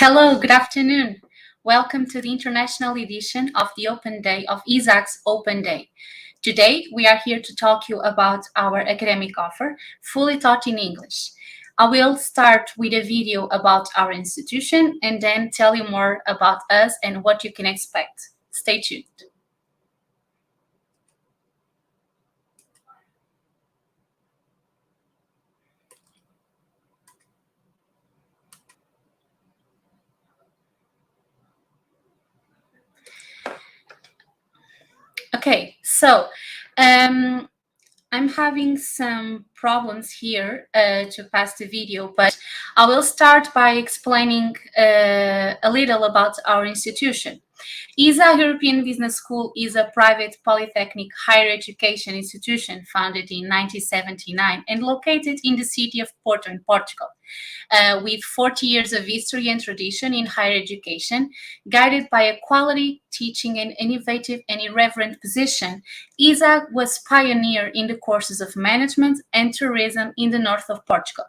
Hello, good afternoon. Welcome to the international edition of the Open Day of ISAG's Open Day. Today, we are here to talk to you about our academic offer, fully taught in English. I will start with a video about our institution and then tell you more about us and what you can expect. Stay tuned. Okay, so I'm having some problems here to pass the video, but I will start by explaining a little about our institution. ISAG-European Business School is a private polytechnic higher education institution founded in 1979 and located in the city of Porto in Portugal. With 40 years of history and tradition in higher education, guided by a quality, teaching, and innovative and irreverent position, ISAG was pioneer in the courses of management and tourism in the north of Portugal.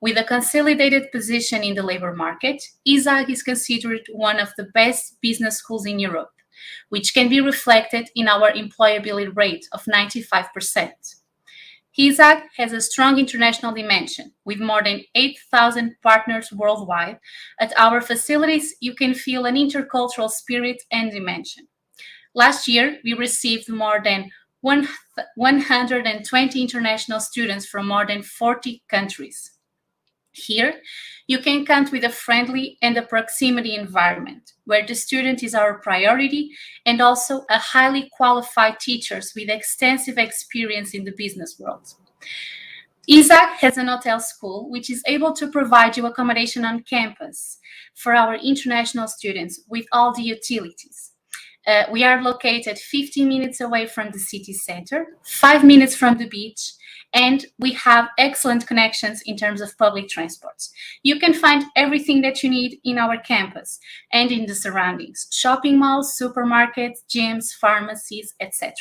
With a consolidated position in the labor market, ISAG is considered one of the best business schools in Europe, which can be reflected in our employability rate of 95%. ISAG has a strong international dimension, with more than 8,000 partners worldwide. At our facilities, you can feel an intercultural spirit and dimension. Last year, we received more than 120 international students from more than 40 countries. Here, you can count with a friendly and a proximity environment, where the student is our priority, and also a highly qualified teachers with extensive experience in the business world. ISAG has an hotel school, which is able to provide you accommodation on campus for our international students with all the utilities. We are located 15 minutes away from the city center, 5 minutes from the beach, and we have excellent connections in terms of public transports. You can find everything that you need in our campus and in the surroundings: shopping malls, supermarkets, gyms, pharmacies, etc.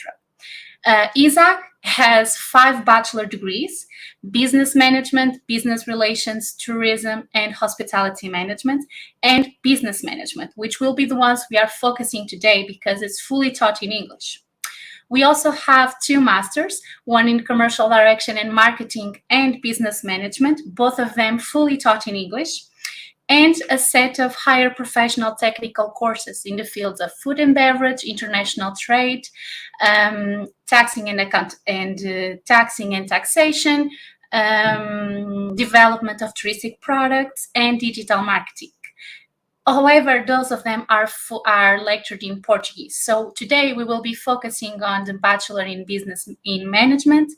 ISAG has 5 bachelor degrees: business management, business relations, tourism, and hospitality management, and business management, which will be the ones we are focusing today because it's fully taught in English. We also have 2 masters, one in commercial direction and marketing and business management, both of them fully taught in English, and a set of higher professional technical courses in the fields of food and beverage, international trade, taxing and taxation, development of touristic products, and digital marketing. However, those of them are lectured in Portuguese. So today we will be focusing on the Bachelor in Business in Management,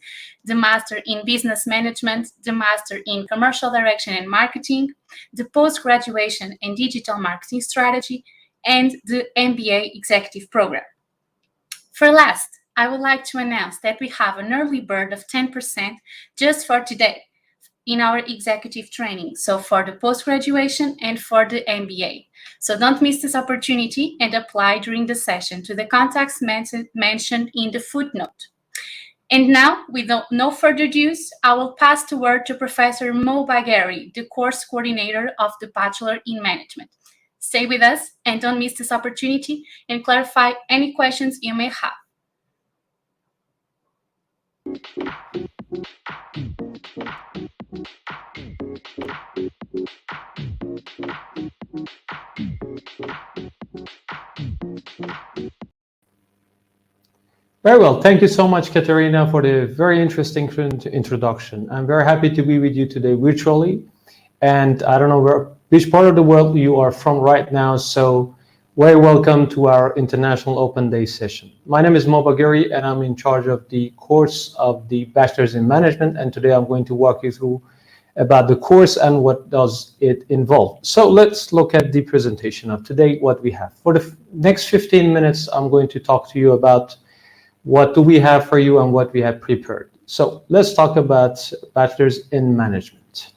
the Master in Business Management, the Master in Commercial Direction and Marketing, the Post-Graduation and Digital Marketing Strategy, and the MBA Executive Program. For last, I would like to announce that we have an early bird of 10% just for today in our executive training, so for the post-graduation and for the MBA. So don't miss this opportunity and apply during the session to the contacts mentioned in the footnote. And now, with no further ado, I will pass the word to Professor Mo Bagheri, the course coordinator of the Bachelor in Management. Stay with us and don't miss this opportunity and clarify any questions you may have. Very well. Thank you so much, Katerina, for the very interesting introduction. I'm very happy to be with you today virtually. And I don't know which part of the world you are from right now, so very welcome to our International Open Day session. My name is Mo Bagheri, and I'm in charge of the course of the Bachelor's in Management. And today I'm going to walk you through about the course and what does it involve. So let's look at the presentation of today, what we have. For the next 15 minutes, I'm going to talk to you about what do we have for you and what we have prepared. So let's talk about Bachelor's in Management.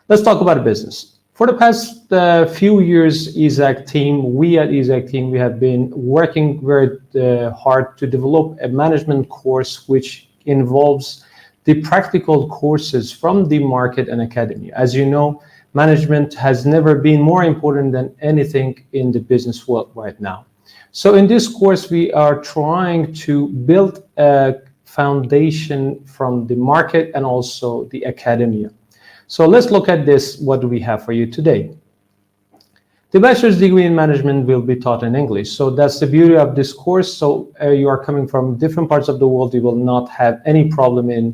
Let's talk about business. For the past few years, we at ISAG team, we have been working very hard to develop a management course which involves the practical courses from the market and academy. As you know, management has never been more important than anything in the business world right now. So in this course, we are trying to build a foundation from the market and also the academia. So let's look at this. What do we have for you today? The bachelor's degree in management will be taught in English. So that's the beauty of this course. So you are coming from different parts of the world, you will not have any problem in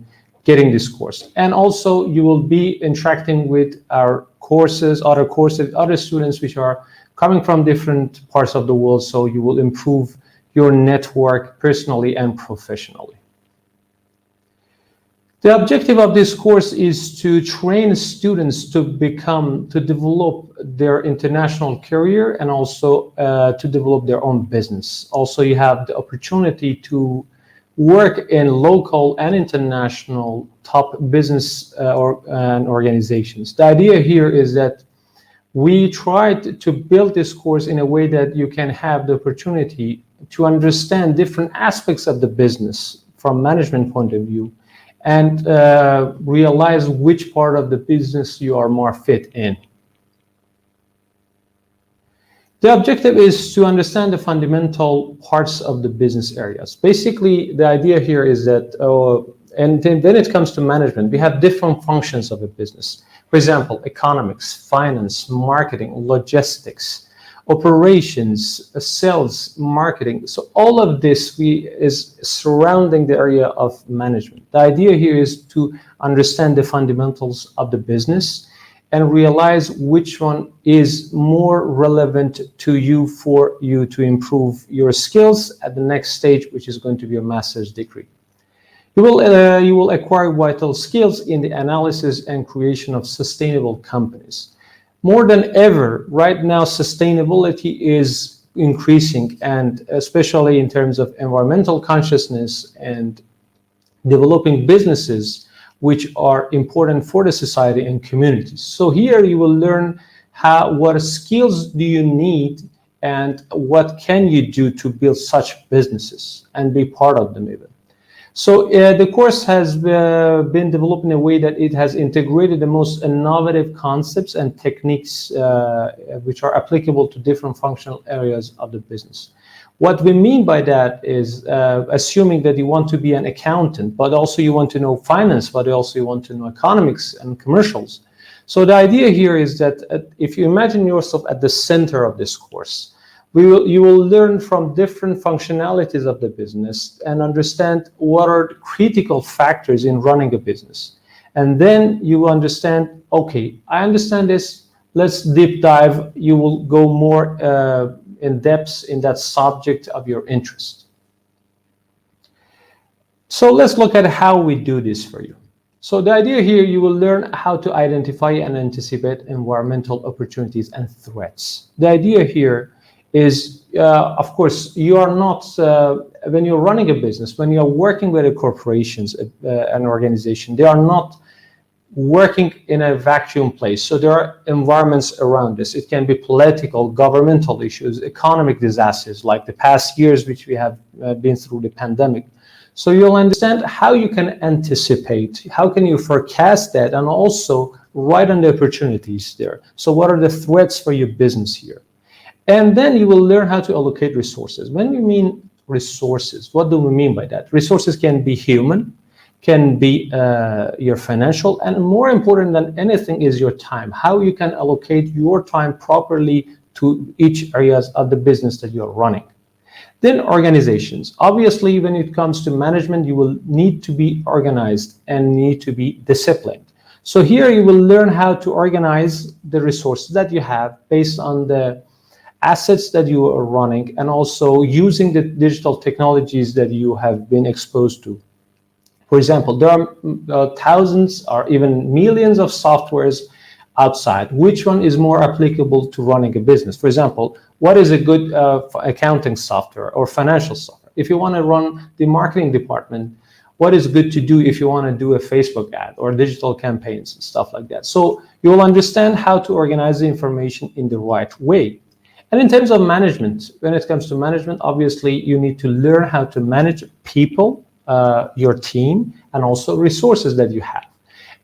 getting this course. And also you will be interacting with our courses, other students which are coming from different parts of the world. So you will improve your network personally and professionally. The objective of this course is to train students to develop their international career and also to develop their own business. Also, you have the opportunity to work in local and international top business and organizations. The idea here is that we tried to build this course in a way that you can have the opportunity to understand different aspects of the business from management point of view, and realize which part of the business you are more fit in. The objective is to understand the fundamental parts of the business areas. Basically, the idea here is that, and then when it comes to management, we have different functions of a business. For example, economics, finance, marketing, logistics, operations, sales, marketing. So all of this is surrounding the area of management. The idea here is to understand the fundamentals of the business and realize which one is more relevant to you for you to improve your skills at the next stage, which is going to be a master's degree. You will acquire vital skills in the analysis and creation of sustainable companies. More than ever, right now, sustainability is increasing, and especially in terms of environmental consciousness and developing businesses which are important for the society and communities. So here you will learn what skills do you need and what can you do to build such businesses and be part of them even. So the course has been developed in a way that it has integrated the most innovative concepts and techniques which are applicable to different functional areas of the business. What we mean by that is assuming that you want to be an accountant, but also you want to know finance, but also you want to know economics and commercials. So the idea here is that if you imagine yourself at the center of this course, you will learn from different functionalities of the business and understand what are the critical factors in running a business. And then you will understand, okay, I understand this, let's deep dive. You will go more in depth in that subject of your interest. So let's look at how we do this for you. So the idea here, you will learn how to identify and anticipate environmental opportunities and threats. The idea here is, of course, you are not, when you're running a business, when you're working with a corporations, an organization, they are not working in a vacuum place. So there are environments around this. It can be political, governmental issues, economic disasters like the past years, which we have been through the pandemic. So you'll understand how you can anticipate, how can you forecast that, and also write on the opportunities there. So what are the threats for your business here? And then you will learn how to allocate resources. When we mean resources, what do we mean by that? Resources can be human, can be your financial, and more important than anything is your time. How you can allocate your time properly to each areas of the business that you're running. Then organizations. Obviously, when it comes to management, you will need to be organized and need to be disciplined. So here you will learn how to organize the resources that you have based on the assets that you are running, and also using the digital technologies that you have been exposed to. For example, there are thousands or even millions of softwares outside. Which one is more applicable to running a business? For example, what is a good accounting software or financial software? If you want to run the marketing department, what is good to do if you want to do a Facebook ad or digital campaigns and stuff like that? So you will understand how to organize the information in the right way. And in terms of management, when it comes to management, obviously you need to learn how to manage people, your team, and also resources that you have.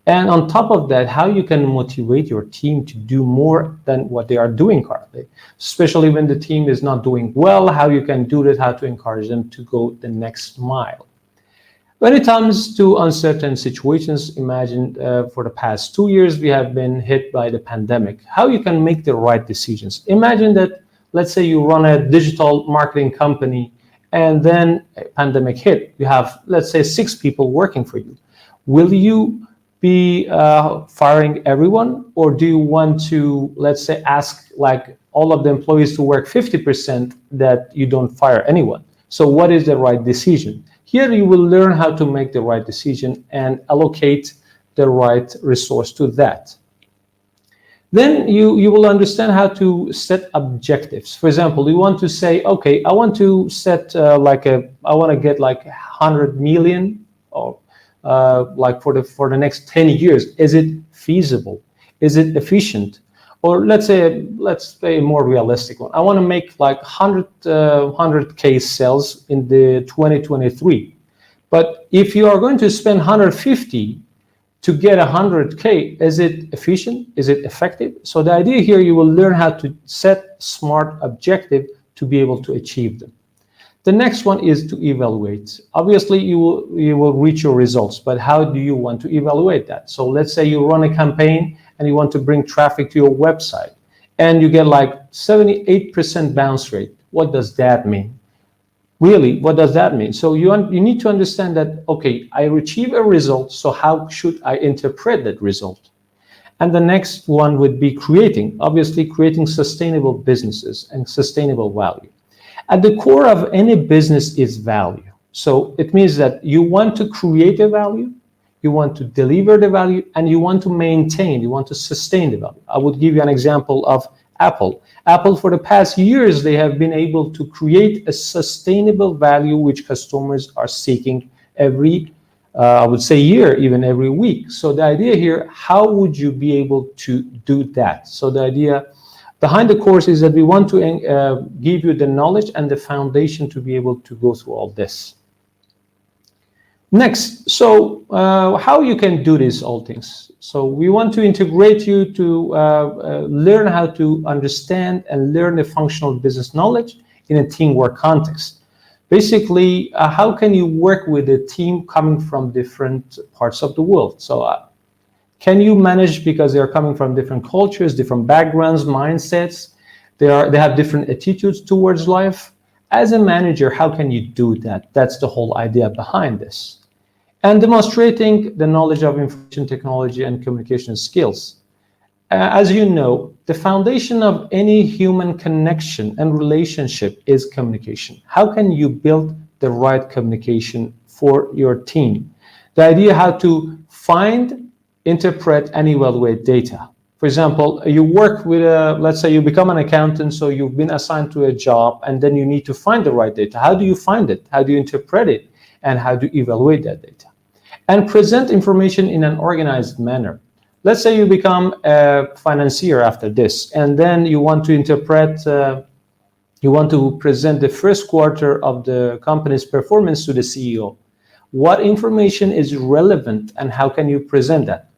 And on top of that, how you can motivate your team to do more than what they are doing currently, especially when the team is not doing well, how you can do that, how to encourage them to go the next mile. When it comes to uncertain situations, imagine for the past 2 years, we have been hit by the pandemic. How you can make the right decisions. Imagine that, let's say you run a digital marketing company and then a pandemic hit. You have, let's say, 6 people working for you. Will you be firing everyone, or do you want to, let's say, ask like all of the employees to work 50% that you don't fire anyone? So what is the right decision? Here you will learn how to make the right decision and allocate the right resource to that. Then you will understand how to set objectives. For example, you want to say, okay, I want to set I want to get like 100 million or like for the next 10 years. Is it feasible? Is it efficient? Or let's say a more realistic one. I want to make like 100K sales in the 2023. But if you are going to spend 150 to get 100K, is it efficient? Is it effective? So the idea here, you will learn how to set smart objective to be able to achieve them. The next one is to evaluate. Obviously, you will reach your results, but how do you want to evaluate that? So let's say you run a campaign and you want to bring traffic to your website, and you get like 78% bounce rate. What does that mean? Really, what does that mean? So you need to understand that, okay, I achieve a result, so how should I interpret that result? And the next one would be obviously creating sustainable businesses and sustainable value. At the core of any business is value. So it means that you want to create a value, you want to deliver the value, and you want to maintain, you want to sustain the value. I would give you an example of Apple. Apple, for the past years, they have been able to create a sustainable value which customers are seeking every, I would say, year, even every week. So the idea here, how would you be able to do that? So the idea behind the course is that we want to give you the knowledge and the foundation to be able to go through all this. Next, so how you can do these all things. So we want to integrate you to learn how to understand and learn the functional business knowledge in a teamwork context. Basically, how can you work with a team coming from different parts of the world? So can you manage, because they're coming from different cultures, different backgrounds, mindsets, they have different attitudes towards life. As a manager, how can you do that? That's the whole idea behind this. And demonstrating the knowledge of information technology and communication skills. As you know, the foundation of any human connection and relationship is communication. How can you build the right communication for your team? The idea how to find, interpret, and evaluate data. For example, you work with let's say you become an accountant, so you've been assigned to a job, and then you need to find the right data. How do you find it? How do you interpret it? And how do you evaluate that data? And present information in an organized manner. Let's say you become a financier after this, and then you want to interpret, you want to present the first quarter of the company's performance to the CEO. What information is relevant and how can you present that?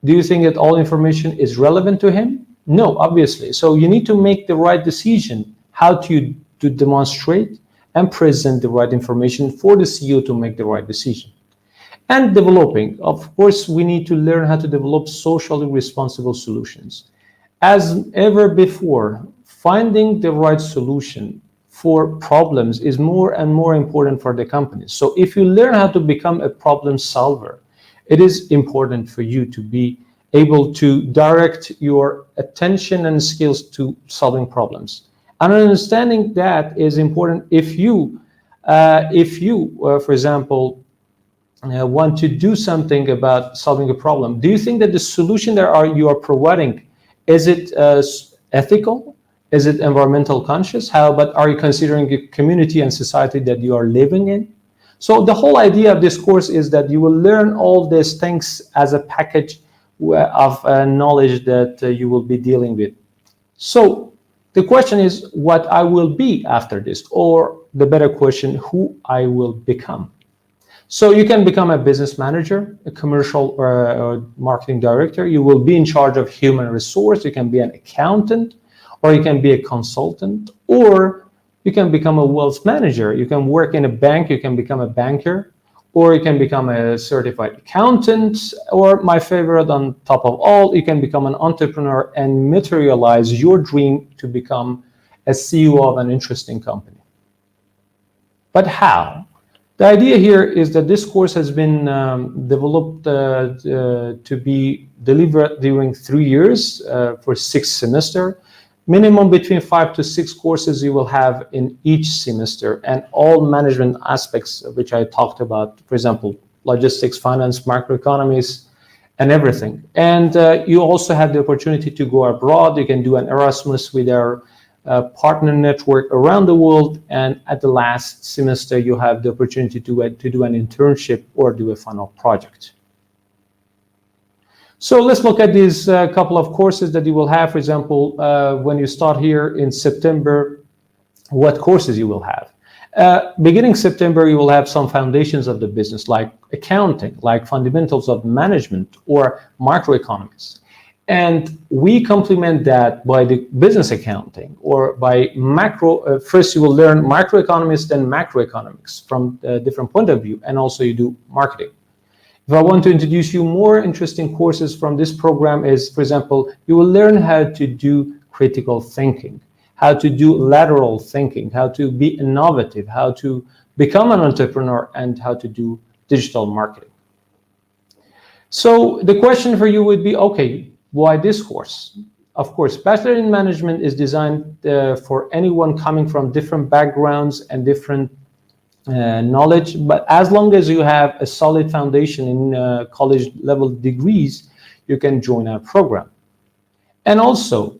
Do you think that all information is relevant to him? No, obviously. So you need to make the right decision how to demonstrate and present the right information for the CEO to make the right decision. And developing, of course, we need to learn how to develop socially responsible solutions. As ever before, finding the right solution for problems is more and more important for the companies. So if you learn how to become a problem solver, it is important for you to be able to direct your attention and skills to solving problems. And understanding that is important if you, for example, want to do something about solving a problem. Do you think that the solution that you are providing, is it ethical? Is it environmental conscious? How about are you considering the community and society that you are living in? So the whole idea of this course is that you will learn all these things as a package of knowledge that you will be dealing with. So the question is what I will be after this, or the better question, who I will become. So you can become a business manager, a commercial or marketing director. You will be in charge of human resource. You can be an accountant, or you can be a consultant, or you can become a wealth manager. You can work in a bank. You can become a banker, or you can become a certified accountant, or my favorite on top of all, you can become an entrepreneur and materialize your dream to become a CEO of an interesting company. But how? The idea here is that this course has been developed to be delivered during 3 years for 6 semesters. Minimum between 5 to 6 courses you will have in each semester, and all management aspects which I talked about, for example, logistics, finance, macroeconomics, and everything. And you also have the opportunity to go abroad. You can do an Erasmus with our partner network around the world, and at the last semester you have the opportunity to do an internship or do a final project. So let's look at these couple of courses that you will have. For example, when you start here in September, what courses you will have. Beginning September, you will have some foundations of the business, like accounting, like fundamentals of management, or macroeconomics. And we complement that by the business accounting, or by macro. First, you will learn microeconomics, then macroeconomics from a different point of view, and also you do marketing. If I want to introduce you more interesting courses from this program is, for example, you will learn how to do critical thinking, how to do lateral thinking, how to be innovative, how to become an entrepreneur, and how to do digital marketing. So the question for you would be, okay, why this course? Of course, Bachelor in Management is designed for anyone coming from different backgrounds and different knowledge, but as long as you have a solid foundation in college level degrees, you can join our program. And also,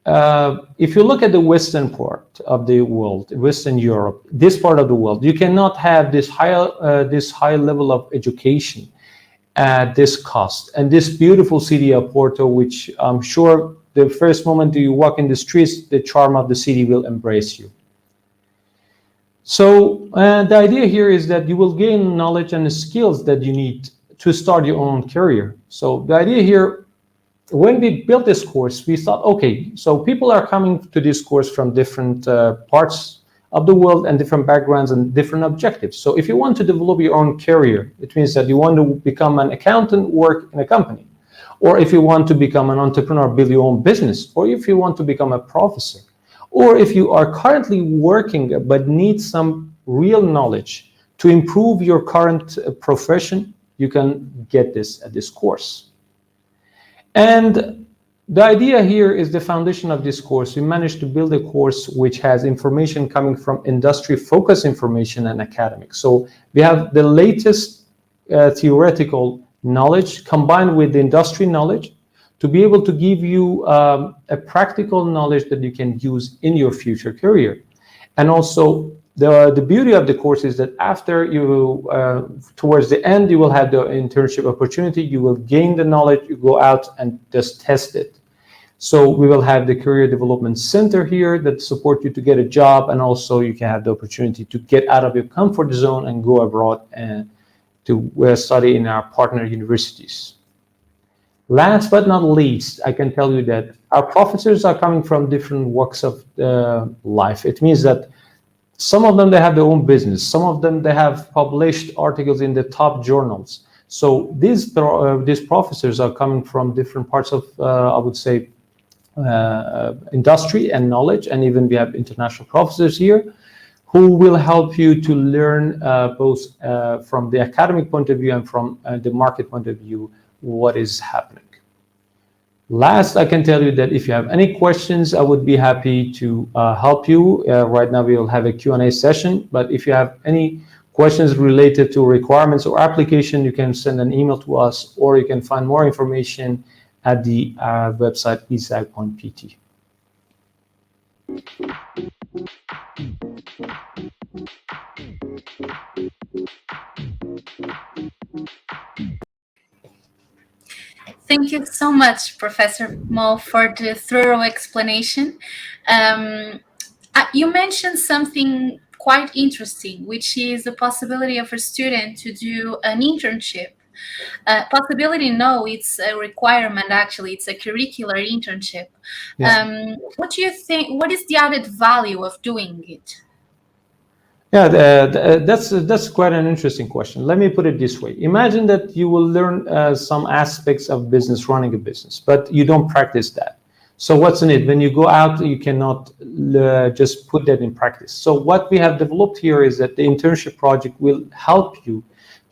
if you look at the Western part of the world, Western Europe, this part of the world, you cannot have this high level of education at this cost. And this beautiful city of Porto, which I'm sure the first moment you walk in the streets, the charm of the city will embrace you. So the idea here is that you will gain knowledge and skills that you need to start your own career. So the idea here, when we built this course, we thought, okay, so people are coming to this course from different parts of the world and different backgrounds and different objectives. So if you want to develop your own career, it means that you want to become an accountant, work in a company, or if you want to become an entrepreneur, build your own business, or if you want to become a professor, or if you are currently working but need some real knowledge to improve your current profession, you can get this at this course. And the idea here is the foundation of this course. We managed to build a course which has information coming from industry-focused information and academic. So we have the latest theoretical knowledge combined with the industry knowledge to be able to give you a practical knowledge that you can use in your future career. And also, the beauty of the course is that after you, towards the end, you will have the internship opportunity, you will gain the knowledge, you go out and just test it. So we will have the Career Development Center here that support you to get a job, and also you can have the opportunity to get out of your comfort zone and go abroad and to study in our partner universities. Last but not least, I can tell you that our professors are coming from different walks of life. It means that some of them, they have their own business. Some of them, they have published articles in the top journals. So these professors are coming from different parts of, I would say, industry and knowledge. And even we have international professors here who will help you to learn both from the academic point of view and from the market point of view what is happening. Last, I can tell you that if you have any questions, I would be happy to help you. Right now we will have a Q&A session, but if you have any questions related to requirements or application, you can send an email to us, or you can find more information at the website isag.pt. Thank you so much, Professor Mo, for the thorough explanation. You mentioned something quite interesting, which is the possibility of a student to do an internship. Possibility, no, it's a requirement, actually. It's a curricular internship. Yeah. What do you think? What is the added value of doing it? Yeah, that's quite an interesting question. Let me put it this way. Imagine that you will learn some aspects of business, running a business, but you don't practice that. So what's in it? When you go out, you cannot just put that in practice. So what we have developed here is that the internship project will help you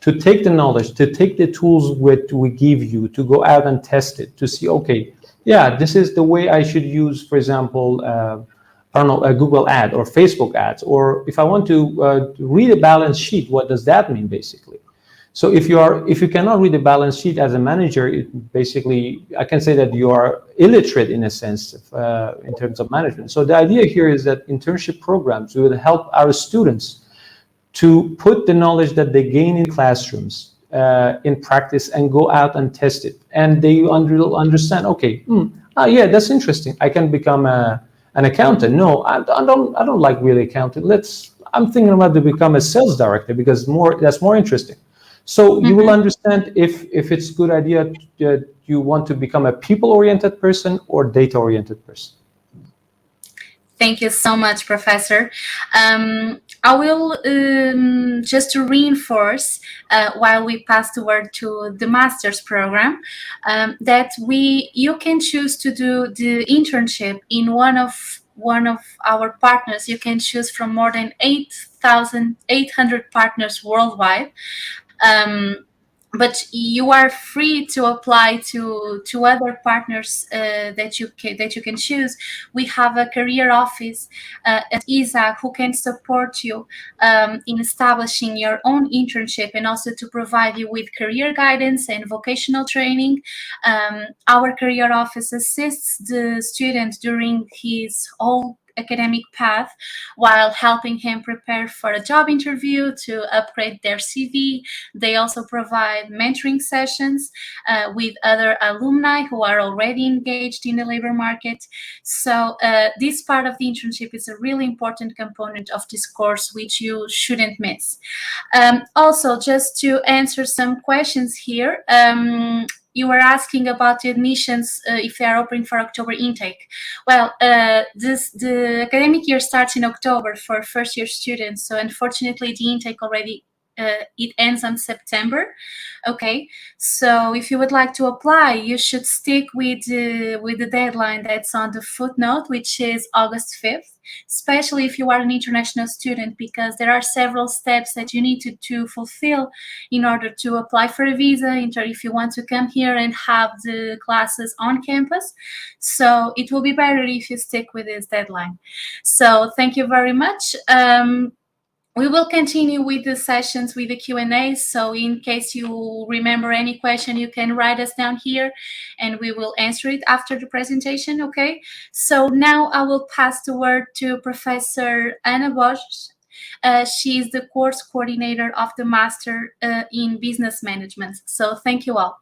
to take the knowledge, to take the tools which we give you, to go out and test it, to see, okay, yeah, this is the way I should use, for example, I don't know, a Google ad or Facebook ads, or if I want to read a balance sheet, what does that mean basically? So if you cannot read a balance sheet as a manager, basically I can say that you are illiterate in a sense in terms of management. So the idea here is that internship programs will help our students to put the knowledge that they gain in classrooms in practice and go out and test it, and they understand. Okay, yeah, that's interesting. I can become an accountant. No, I don't like really accounting. I'm thinking about to become a sales director because that's more interesting. So you will understand if it's a good idea that you want to become a people-oriented person or data-oriented person. Thank you so much, Professor. I will just to reinforce while we pass the word to the master's program that you can choose to do the internship in one of our partners. You can choose from more than 8,800 partners worldwide. But you are free to apply to other partners that you can choose. We have a career office at ISAG who can support you in establishing your own internship and also to provide you with career guidance and vocational training. Our career office assists the student during his whole academic path while helping him prepare for a job interview to upgrade their CV. They also provide mentoring sessions with other alumni who are already engaged in the labor market. So this part of the internship is a really important component of this course, which you shouldn't miss. Also, just to answer some questions here, you were asking about the admissions if they are open for October intake. Well, the academic year starts in October for first-year students, so unfortunately the intake already it ends on September. Okay, so if you would like to apply, you should stick with the deadline that's on the footnote, which is August 5th, especially if you are an international student, because there are several steps that you need to fulfill in order to apply for a visa, if you want to come here and have the classes on campus. So it will be better if you stick with this deadline. So thank you very much. We will continue with the sessions with the Q&A. So in case you remember any question, you can write us down here and we will answer it after the presentation, okay? So now I will pass the word to Professor Annabot. She is the course coordinator of the Master in Business Management. So thank you all.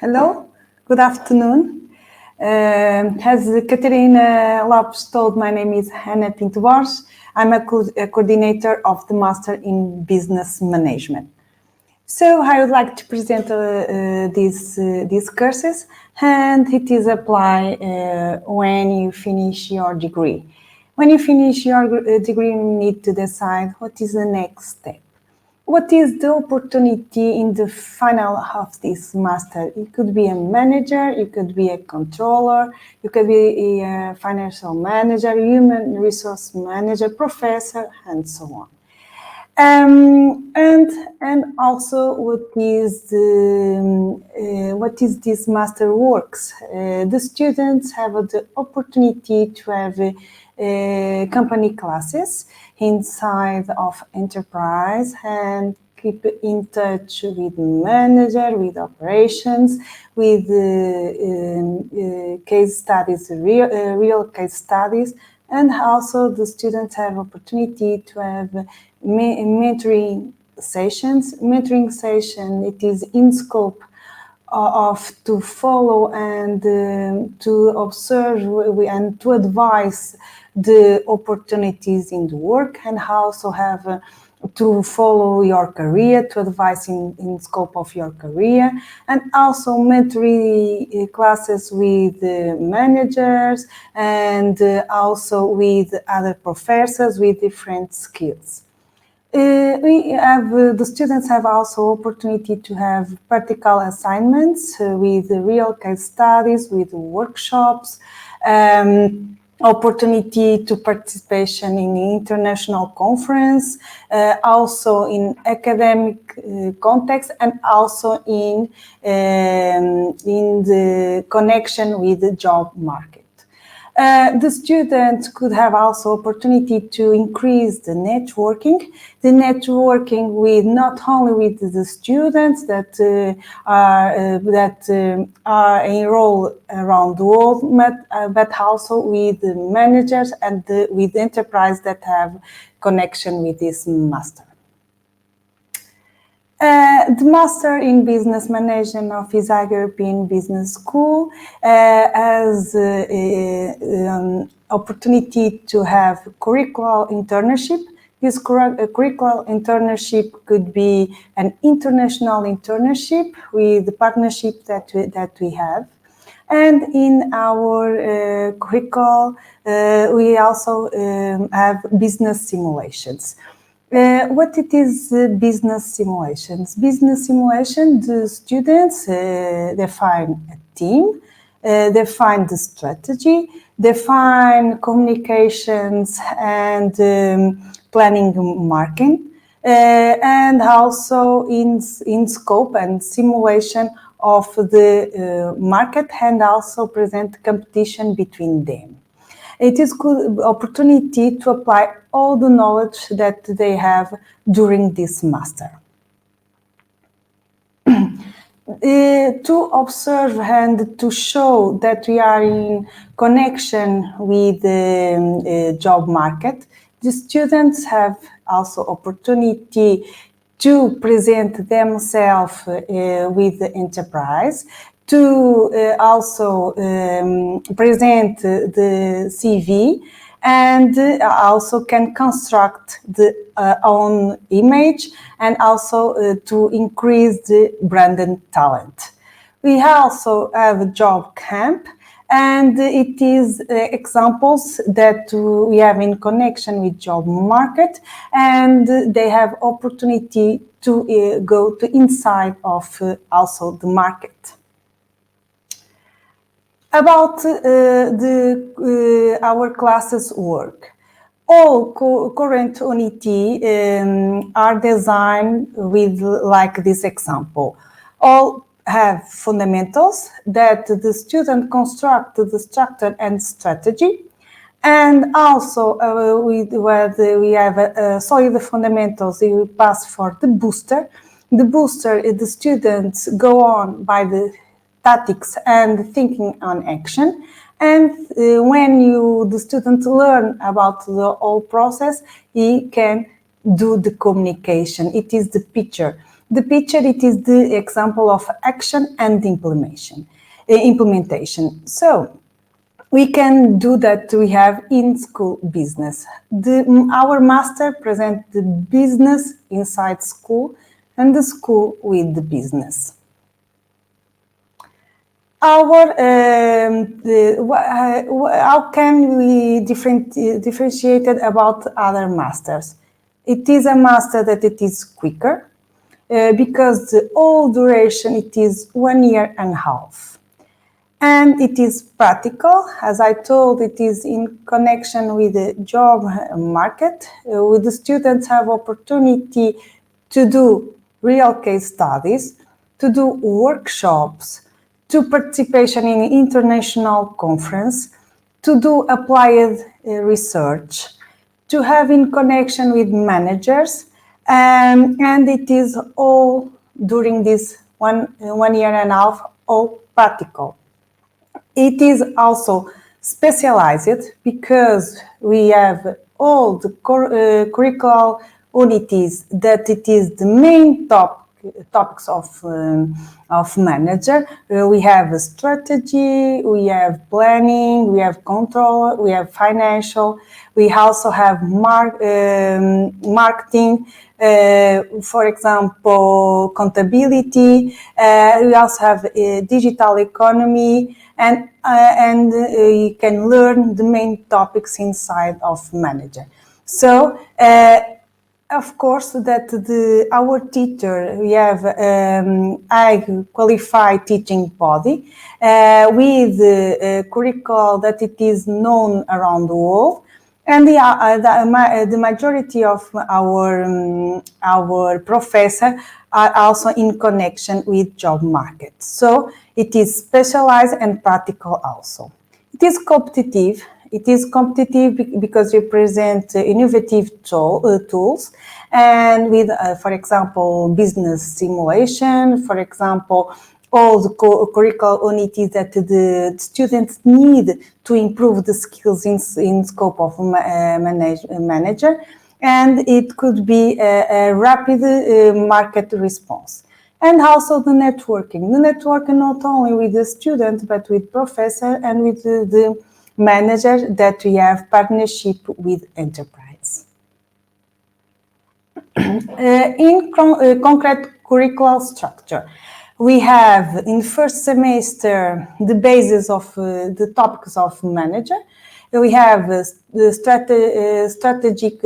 Hello, good afternoon. As Catarina Lopes told, my name is Annabot. I'm a coordinator of the Master in Business Management. So I would like to present these courses, and it is applied when you finish your degree. When you finish your degree, you need to decide what is the next step. What is the opportunity in the final of this master? You could be a manager, you could be a controller, you could be a financial manager, human resource manager, professor, and so on. And also what is this master works? The students have the opportunity to have company classes inside of enterprise and keep in touch with manager, with operations, with case studies, real case studies, and also the students have opportunity to have mentoring sessions. Mentoring session, it is in scope of to follow and to observe and to advise the opportunities in the work, and also have to follow your career, to advise in scope of your career, and also mentoring classes with managers and also with other professors with different skills. The students have also opportunity to have practical assignments with real case studies, with workshops, opportunity to participation in international conference, also in academic context, and also in the connection with the job market. The students could have also opportunity to increase the networking with not only with the students that are enrolled around the world, but also with the managers and with enterprise that have connection with this master. The Master in Business Management of ISAG-European Business School has opportunity to have curricular internship. This curricular internship could be an international internship with the partnership that we have. And in our curriculum, we also have business simulations. What it is business simulations? Business simulation, the students define a team, define the strategy, define communications and planning marketing, and also in scope and simulation of the market, and also present competition between them. It is good opportunity to apply all the knowledge that they have during this master. To observe and to show that we are in connection with the job market, the students have also opportunity to present themselves with the enterprise, to also present the CV, and also can construct the own image, and also to increase the branded talent. We also have a job camp, and it is examples that we have in connection with job market, and they have opportunity to go to inside of also the market. About our classes work. All current unity are designed with like this example. All have fundamentals that the student construct the structure and strategy. And also, we have solid fundamentals. We pass for the booster. The booster, the students go on by the tactics and thinking on action. And when the student learn about the whole process, he can do the communication. It is the picture. The picture, it is the example of action and implementation. So, we can do that. We have in school business. Our master present the business inside school and the school with the business. How can we differentiate it about other masters? It is a master that it is quicker because the whole duration it is 1 year and a half. And it is practical, as I told, it is in connection with the job market. With the students have opportunity to do real case studies, to do workshops, to participation in international conference, to do applied research, to have in connection with managers, and it is all during this one year and a half, all practical. It is also specialized because we have all the curricular unities that it is the main topics of manager. We have a strategy, we have planning, we have control, we have financial. We also have marketing, for example, contability. We also have digital economy, and you can learn the main topics inside of manager. So, of course, that our teacher, we have a qualified teaching body with a curriculum that it is known around the world. And the majority of our professors are also in connection with job market. So it is specialized and practical also. It is competitive. It is competitive because we present innovative tools and with, for example, business simulation, for example, all the curricular unities that the students need to improve the skills in scope of manager, and it could be a rapid market response. And also the networking. The networking not only with the student, but with professor and with the manager that we have partnership with enterprise. In concrete curricular structure, we have in first semester the basis of the topics of manager. We have the strategic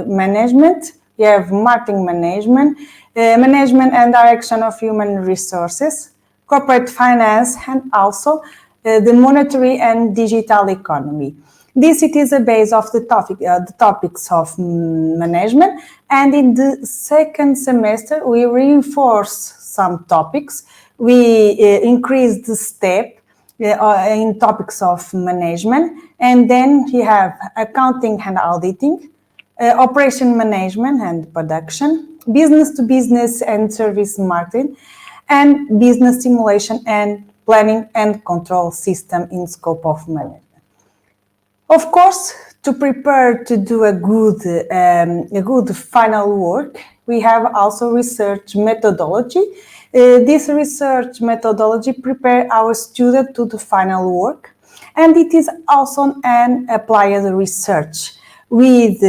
management, we have marketing management, management and direction of human resources, corporate finance, and also the monetary and digital economy. This it is a base of the topics of management, and in the second semester we reinforce some topics. We increase the step in topics of management, and then we have accounting and auditing, operation management and production, business to business and service marketing, and business simulation and planning and control system in scope of management. Of course, to prepare to do a good final work, we have also research methodology. This research methodology prepare our student to the final work, and it is also an applied research with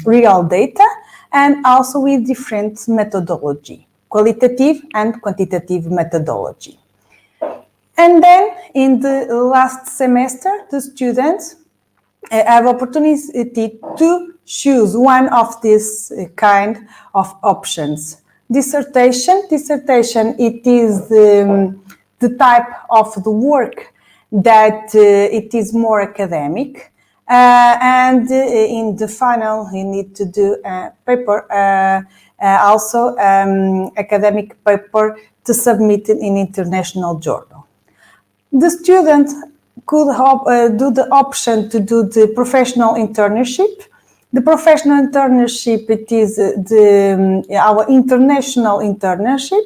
real data, and also with different methodology, qualitative and quantitative methodology. And then in the last semester, the students have opportunity to choose one of these kind of options. Dissertation, it is the type of the work that it is more academic. And in the final, you need to do a paper also academic paper to submit in international journal. The student could do the option to do the professional internship. The professional internship, it is our international internship.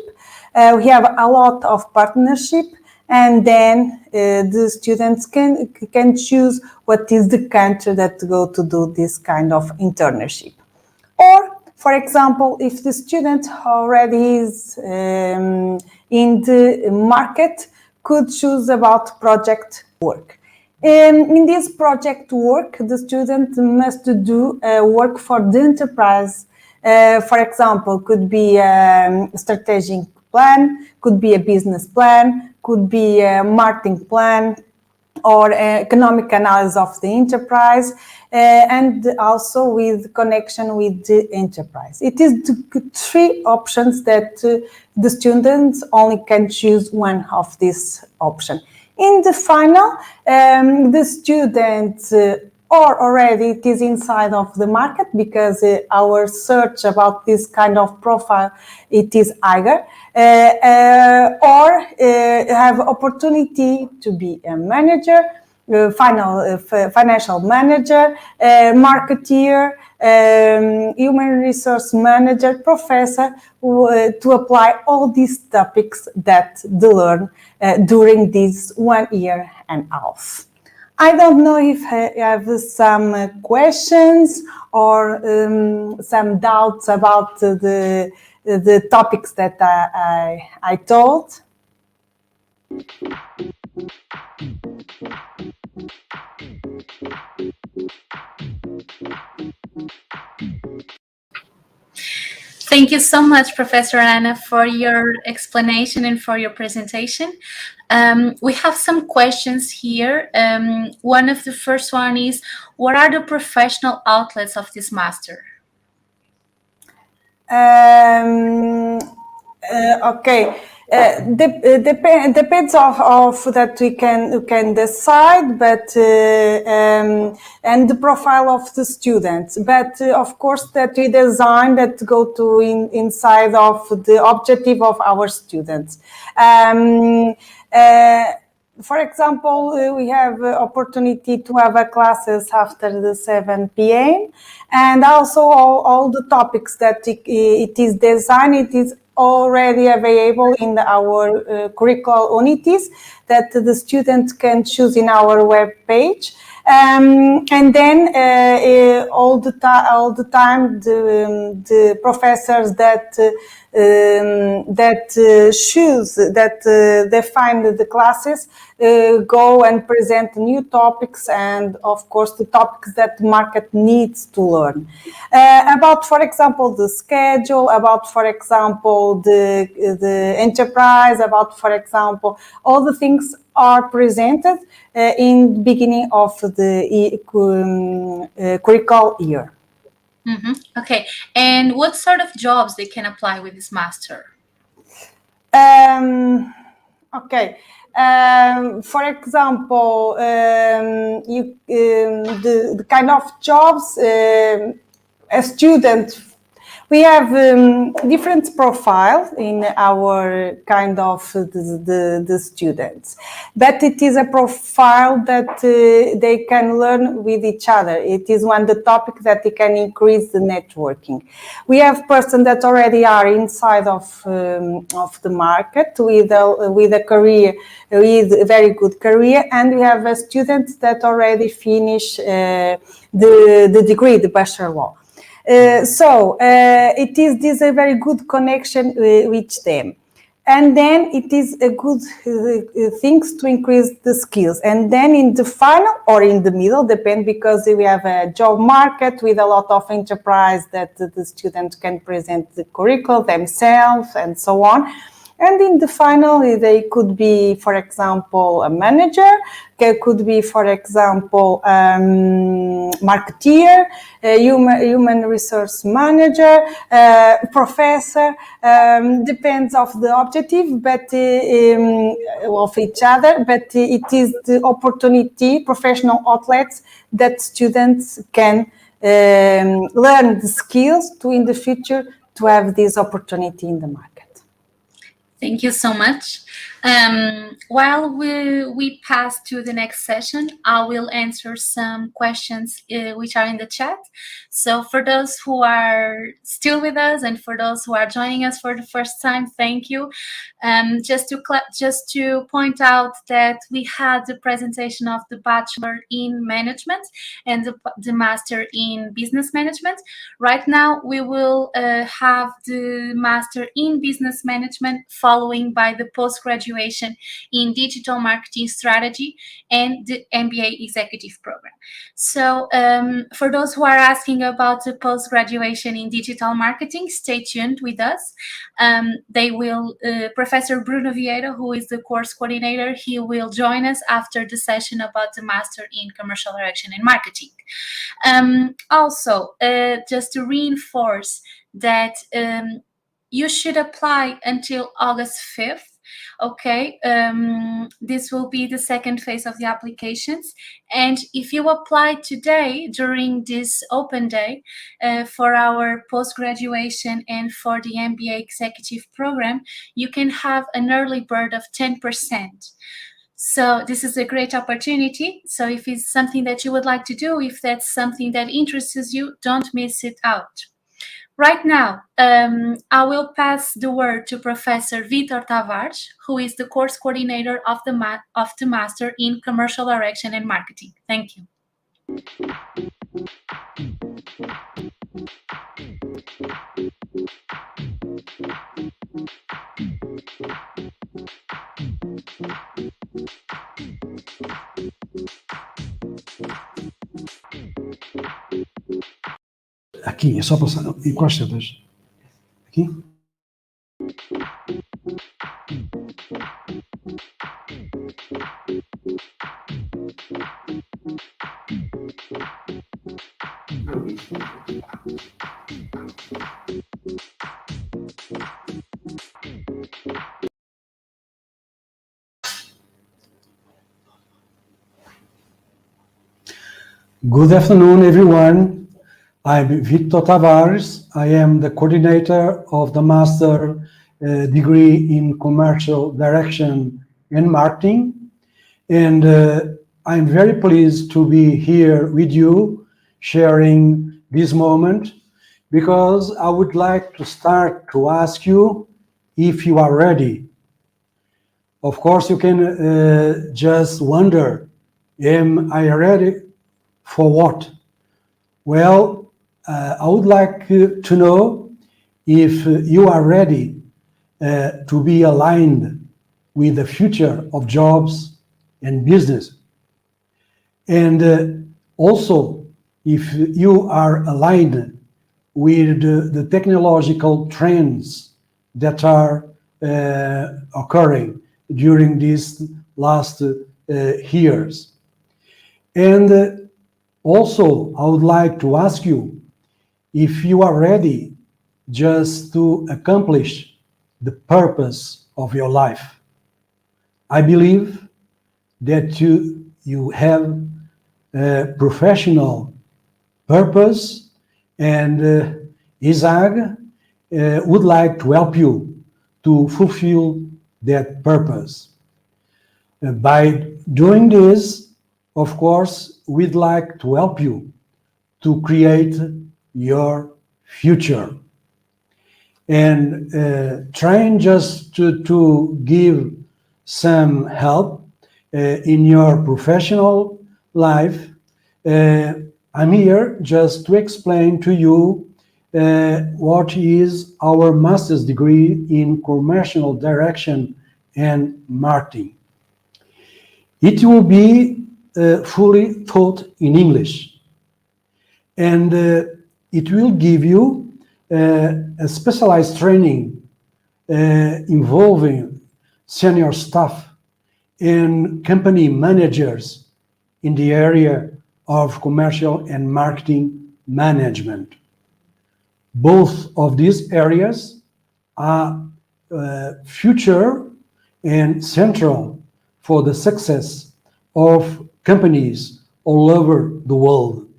We have a lot of partnership, and then the students can choose what is the country that go to do this kind of internship. Or, for example, if the student already is in the market, could choose about project work. In this project work, the student must do work for the enterprise. For example, could be a strategic plan, could be a business plan, could be a marketing plan, or economic analysis of the enterprise, and also with connection with the enterprise. It is the three options that the students only can choose one of this option. In the final, the student or already it is inside of the market, because our search about this kind of profile, it is higher, or have opportunity to be a manager, financial manager, marketeer, human resource manager, professor, to apply all these topics that they learn during this 1 year and a half. I don't know if you have some questions or some doubts about the topics that I told. Thank you so much, Professor Anna, for your explanation and for your presentation. We have some questions here. One of the first one is, what are the professional outlets of this master? Okay. Depends of that we can decide, but and the profile of the students. But of course that we design that go to inside of the objective of our students. For example, we have opportunity to have classes after the 7 p.m. and also all the topics that it is designed, it is already available in our curricular unities that the students can choose in our web page. And then all the time the professors that choose that define the classes go and present new topics, and of course the topics that the market needs to learn about, for example, the schedule, about, for example, the enterprise, about, for example, all the things are presented in the beginning of the curricular year. Mm-hmm. Okay, and what sort of jobs they can apply with this master? Okay. For example, the kind of jobs a student, we have different profiles in our kind of the students, but it is a profile that they can learn with each other. It is one of the topics that they can increase the networking. We have persons that already are inside of the market with a career, with a very good career, and we have students that already finish the degree, the bachelor law. So it is this a very good connection with them, and then it is a good things to increase the skills. And then in the final or in the middle, depend, because we have a job market with a lot of enterprise that the students can present the curriculum themselves and so on. And in the final, they could be, for example, a manager, could be, for example, marketeer, human resource manager, professor, depends of the objective, but of each other, but it is the opportunity, professional outlets that students can learn the skills to in the future to have this opportunity in the market. Thank you so much. While we pass to the next session, I will answer some questions which are in the chat. So for those who are still with us and for those who are joining us for the first time, thank you. Just to point out that we had the presentation of the Bachelor in Management and the Master in Business Management. Right now, we will have the Master in Business Management following by the post-graduation in Digital Marketing Strategy and the MBA Executive Program. So for those who are asking about the post-graduation in Digital Marketing, stay tuned with us. Professor Bruno Vieira, who is the course coordinator, he will join us after the session about the Master in Commercial Direction and Marketing. Also, just to reinforce that you should apply until August 5th. Okay, this will be the second phase of the applications. And if you apply today during this open day for our post-graduation and for the MBA executive program, you can have an early bird of 10%. So this is a great opportunity. So if it's something that you would like to do, if that's something that interests you, don't miss it out. Right now, I will pass the word to Professor Vítor Tavares, who is the course coordinator of the Master in Commercial Direction and Marketing. Thank you. Aqui, é só passar. Encosta, deixa. Aqui. Good afternoon, everyone. I'm Vítor Tavares. I am the coordinator of the Master degree in Commercial Direction and Marketing. And I'm very pleased to be here with you, sharing this moment, because I would like to start to ask you if you are ready. Of course, you can just wonder, am I ready for what? Well, I would like to know if you are ready to be aligned with the future of jobs and business. And also, if you are aligned with the technological trends that are occurring during these last years. And also, I would like to ask you if you are ready just to accomplish the purpose of your life. I believe that you have a professional purpose, and ISAG would like to help you to fulfill that purpose. By doing this, of course, we'd like to help you to create your future. And trying just to give some help in your professional life, I'm here just to explain to you what is our master's degree in Commercial Direction and Marketing. It will be fully taught in English, and it will give you a specialized training involving senior staff and company managers in the area of commercial and marketing management. Both of these areas are future and central for the success of companies all over the world.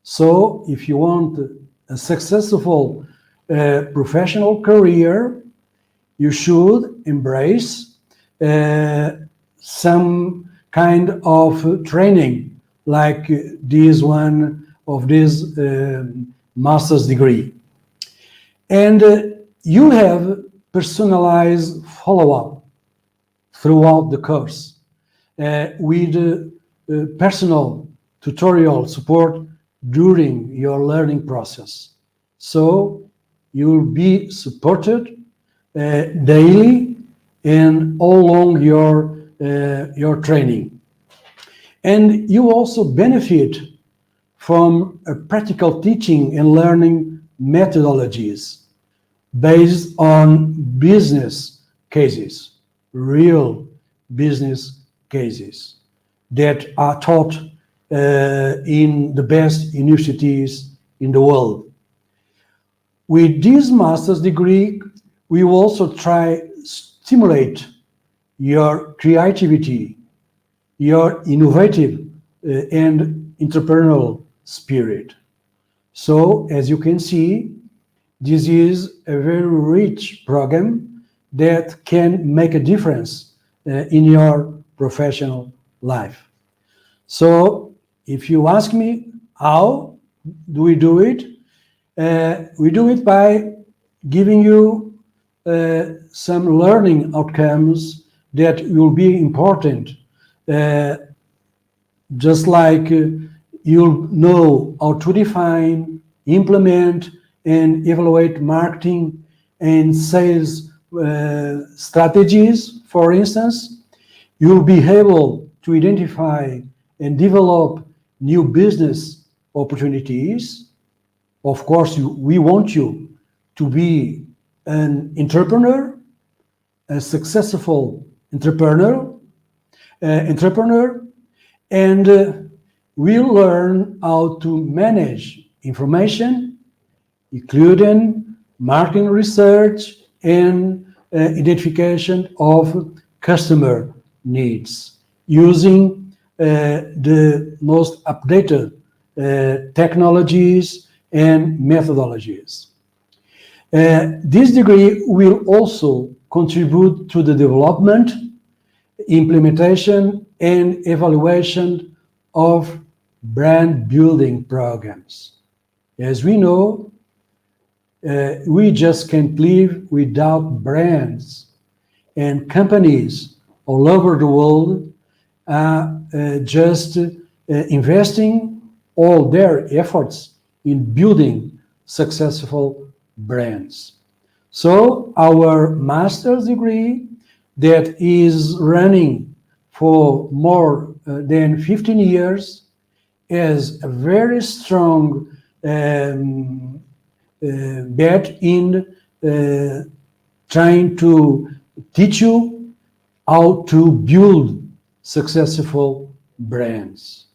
So if you want a successful professional career, you should embrace some kind of training like this one of this master's degree. And you have personalized follow-up throughout the course with personal tutorial support during your learning process. So you'll be supported daily and all along your training. And you also benefit from a practical teaching and learning methodologies based on business cases, real business cases that are taught in the best universities in the world. With this master's degree, we will also try stimulate your creativity, your innovative and entrepreneurial spirit. So, as you can see, this is a very rich program that can make a difference in your professional life. So, if you ask me, how do we do it? We do it by giving you some learning outcomes that will be important, just like you'll know how to define, implement, and evaluate marketing and sales strategies, for instance. You'll be able to identify and develop new business opportunities. Of course, we want you to be an entrepreneur, a successful entrepreneur, and we'll learn how to manage information, including marketing research and identification of customer needs using the most updated technologies and methodologies. This degree will also contribute to the development, implementation, and evaluation of brand building programs. As we know, we just can't live without brands, and companies all over the world are just investing all their efforts in building successful brands. So our master's degree that is running for more than 15 years has a very strong bet in trying to teach you how to build successful brands.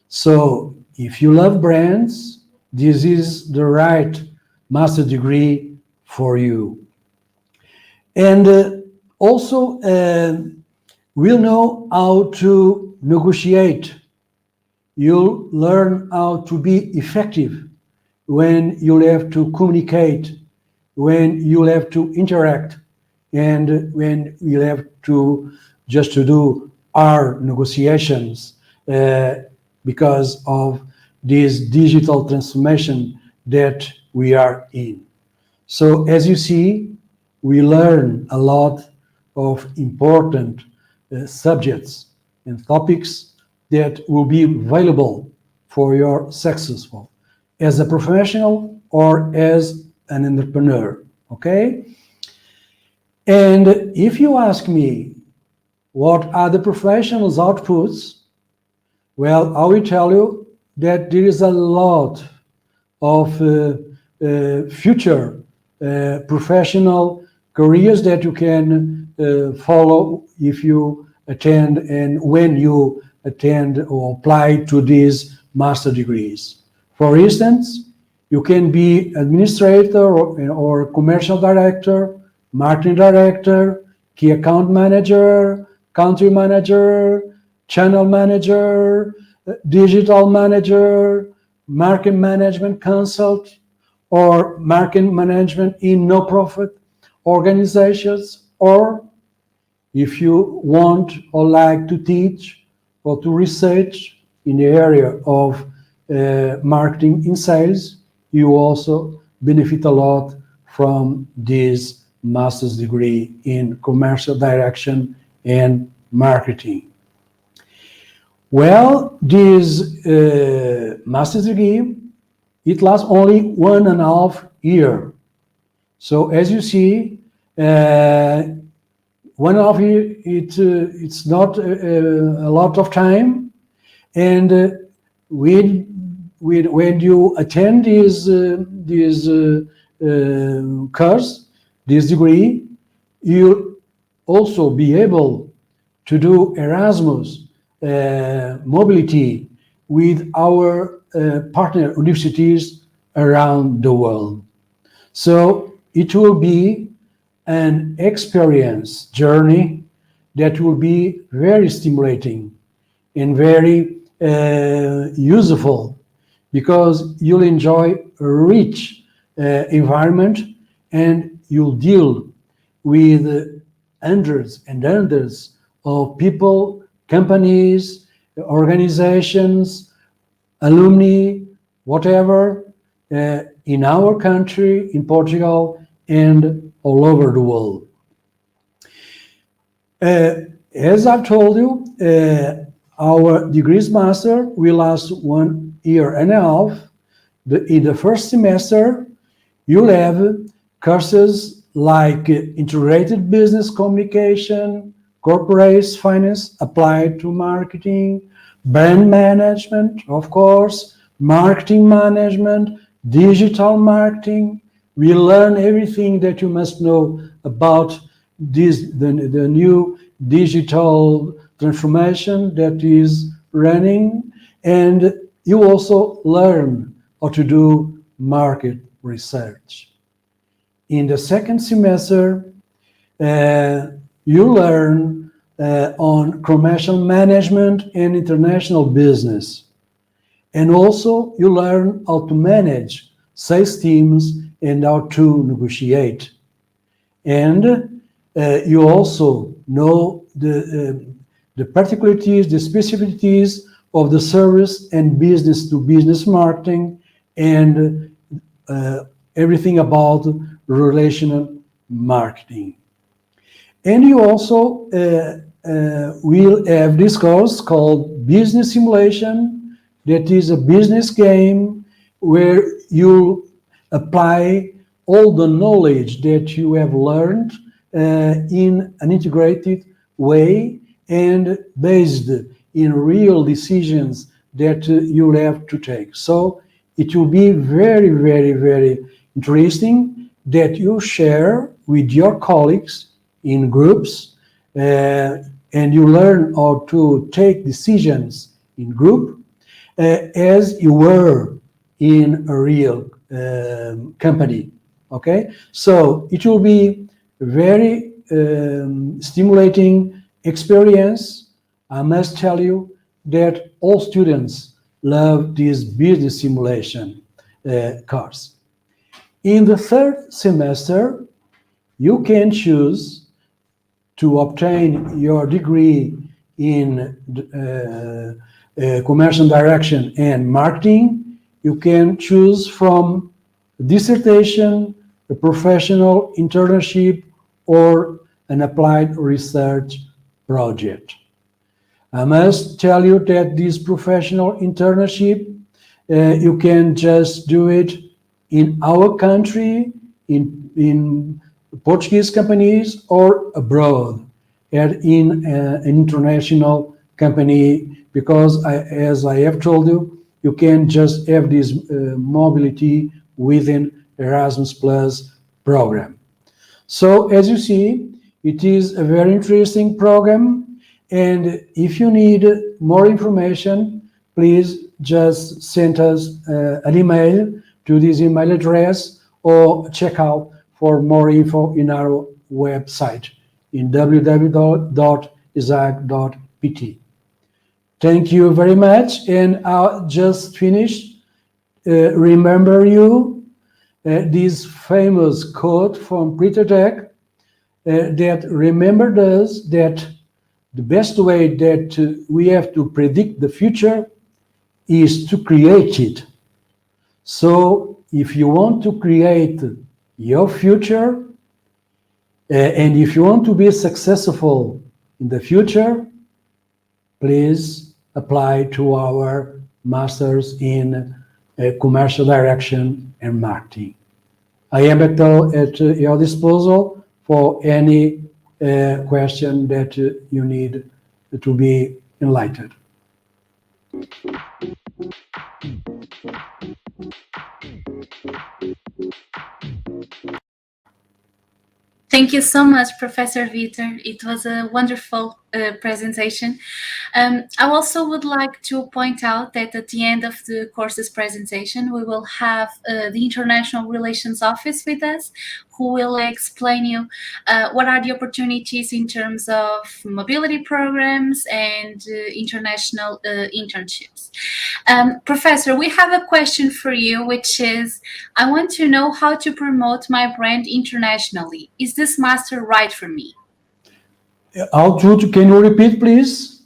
So if you love brands, this is the right master degree for you. And also, we'll know how to negotiate. You'll learn how to be effective when you'll have to communicate, when you'll have to interact, and when you'll have to just to do our negotiations because of this digital transformation that we are in. So as you see, we learn a lot of important subjects and topics that will be available for your successful as a professional or as an entrepreneur, okay? And if you ask me, what are the professional's outputs? Well, I will tell you that there is a lot of future professional careers that you can follow if you attend and when you attend or apply to these master degrees. For instance, you can be administrator or commercial director, marketing director, key account manager, country manager, channel manager, digital manager, market management consult, or market management in no-profit organizations, or if you want or like to teach or to research in the area of marketing in sales, you also benefit a lot from this master's degree in commercial direction and marketing. Well, this master's degree, it lasts only 1.5 years. So as you see, 1.5 years, it's not a lot of time. And when you attend this course, this degree, you'll also be able to do Erasmus mobility with our partner universities around the world. So it will be an experience journey that will be very stimulating and very useful, because you'll enjoy a rich environment and you'll deal with hundreds and hundreds of people, companies, organizations, alumni, whatever, in our country, in Portugal, and all over the world. As I've told you, our degrees master will last 1.5 years. In the first semester, you'll have courses like integrated business communication, corporate finance applied to marketing, brand management, of course, marketing management, digital marketing. We learn everything that you must know about the new digital transformation that is running, and you also learn how to do market research. In the second semester, you learn on commercial management and international business. And also you learn how to manage sales teams and how to negotiate. And you also know the particularities, the specificities of the service and business-to-business marketing, and everything about relational marketing. And you also will have this course called Business Simulation, that is a business game where you apply all the knowledge that you have learned in an integrated way and based in real decisions that you'll have to take. So it will be very, very, very interesting that you share with your colleagues in groups and you learn how to take decisions in group as you were in a real company. Okay, so it will be very stimulating experience. I must tell you that all students love this business simulation course. In the third semester, you can choose to obtain your degree in commercial direction and marketing. You can choose from dissertation, a professional internship, or an applied research project. I must tell you that this professional internship, you can just do it in our country, in Portuguese companies, or abroad, and in an international company, because as I have told you, you can just have this mobility within Erasmus Plus program. So as you see, it is a very interesting program, and if you need more information, please just send us an email to this email address, or check out for more info in our website in www.isag.pt. Thank you very much, and I'll just finish. Remember you, this famous quote from Peter Deck that remembered us that the best way that we have to predict the future is to create it. So if you want to create your future, and if you want to be successful in the future, please apply to our Masters in Commercial Direction and Marketing. I am at your disposal for any question that you need to be enlightened. Thank you so much, Professor Vieira. It was a wonderful presentation. I also would like to point out that at the end of the course's presentation, we will have the International Relations Office with us, who will explain you what are the opportunities in terms of mobility programs and international internships. Professor, we have a question for you, which is, I want to know how to promote my brand internationally. Is this master right for me? Can you repeat, please?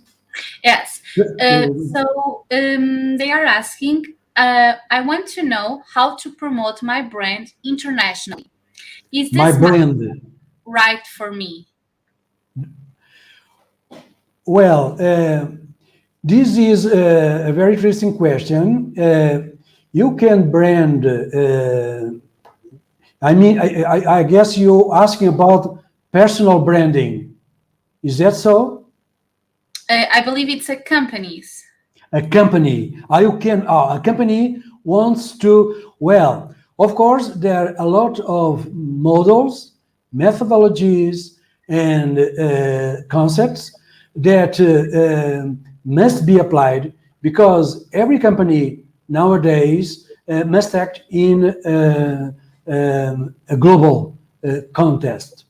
Yes. So they are asking, I want to know how to promote my brand internationally. Is this brand right for me? Well, this is a very interesting question. You can brand, I guess you're asking about personal branding. Is that so? I believe it's a company's. A company. A company wants to, well, of course, there are a lot of models, methodologies, and concepts that must be applied, because every company nowadays must act in a global context.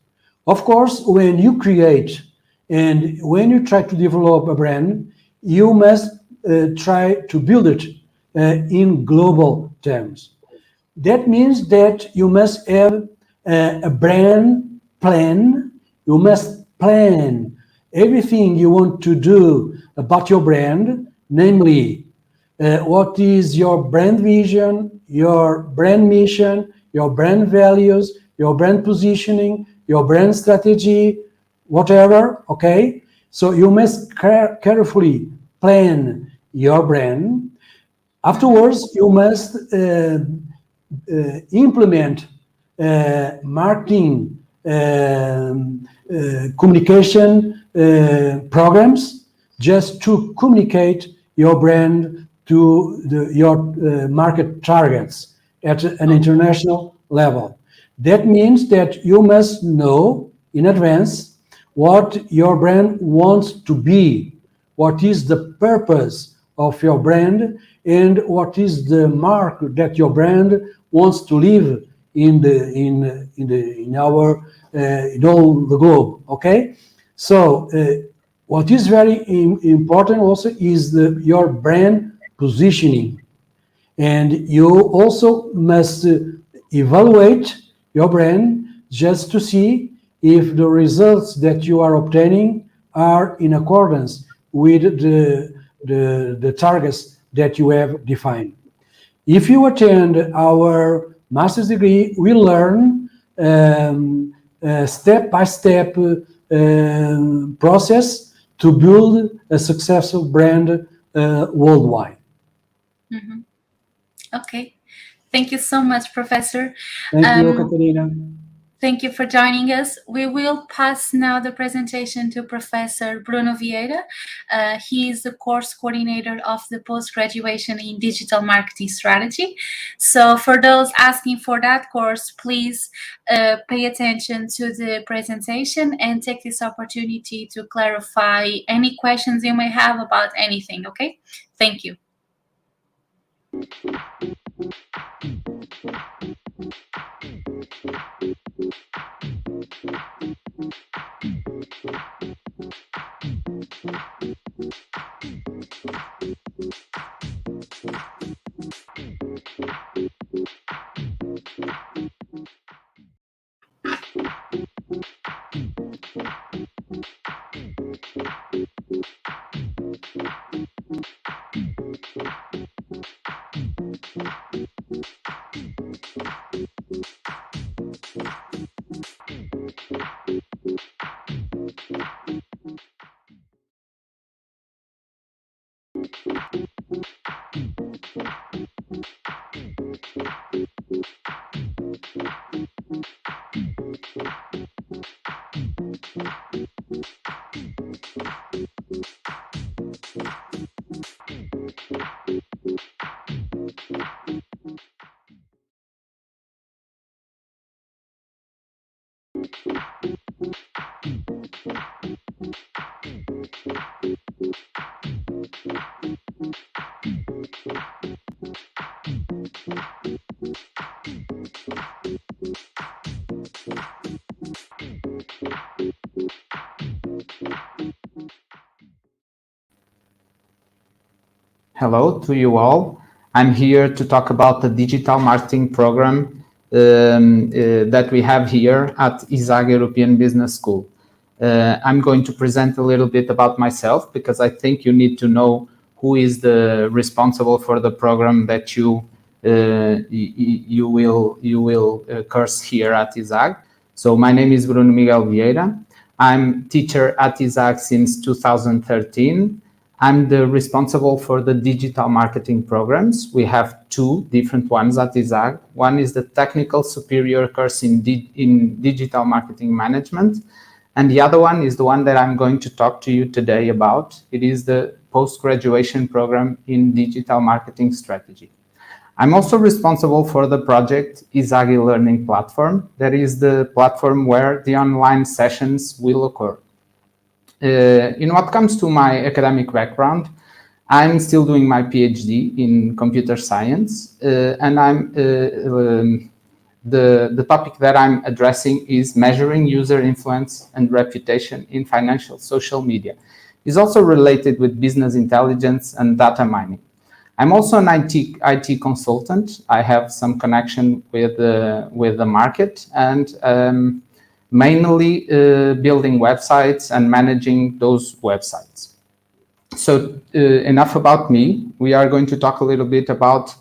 Of course, when you create and when you try to develop a brand, you must try to build it in global terms. That means that you must have a brand plan. You must plan everything you want to do about your brand, namely, what is your brand vision, your brand mission, your brand values, your brand positioning, your brand strategy, whatever, okay? So you must carefully plan your brand. Afterwards, you must implement marketing communication programs just to communicate your brand to your market targets at an international level. That means that you must know in advance what your brand wants to be, what is the purpose of your brand, and what is the mark that your brand wants to leave in all the globe. Okay, so what is very important also is your brand positioning, and you also must evaluate your brand just to see if the results that you are obtaining are in accordance with the targets that you have defined. If you attend our master's degree, we learn step-by-step process to build a successful brand worldwide. Mm-hmm. Okay. Thank you so much, Professor. Thank you, Catarina. Thank you for joining us. We will pass now the presentation to Professor Bruno Vieira. He is the course coordinator of the postgraduation in digital marketing strategy. So for those asking for that course, please pay attention to the presentation and take this opportunity to clarify any questions you may have about anything, okay? Thank you. Hello to you all. I'm here to talk about the digital marketing program that we have here at ISAG-European Business School. I'm going to present a little bit about myself because I think you need to know who is the responsible for the program that you will course here at ISAG. So my name is Bruno Miguel Vieira. I'm teacher at ISAG since 2013. I'm the responsible for the digital marketing programs. We have two different ones at ISAG. One is the Technical Superior course in Digital Marketing Management. And the other one is the one that I'm going to talk to you today about. It is the post-graduation program in Digital Marketing Strategy. I'm also responsible for the project ISAG Learning Platform. That is the platform where the online sessions will occur. In what comes to my academic background, I'm still doing my PhD in computer science, and the topic that I'm addressing is measuring user influence and reputation in financial social media. It's also related with business intelligence and data mining. I'm also an IT consultant. I have some connection with the market and mainly building websites and managing those websites. So enough about me. We are going to talk a little bit about,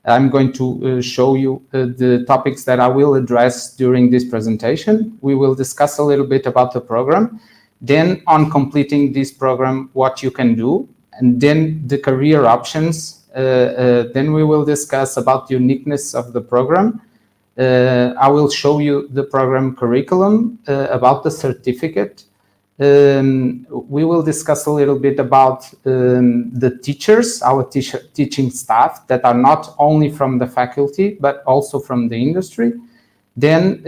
I'm going to show you the topics that I will address during this presentation. We will discuss a little bit about the program, then on completing this program, what you can do, and then the career options. Then we will discuss about the uniqueness of the program. I will show you the program curriculum, about the certificate. We will discuss a little bit about the teachers, our teaching staff that are not only from the faculty, but also from the industry. Then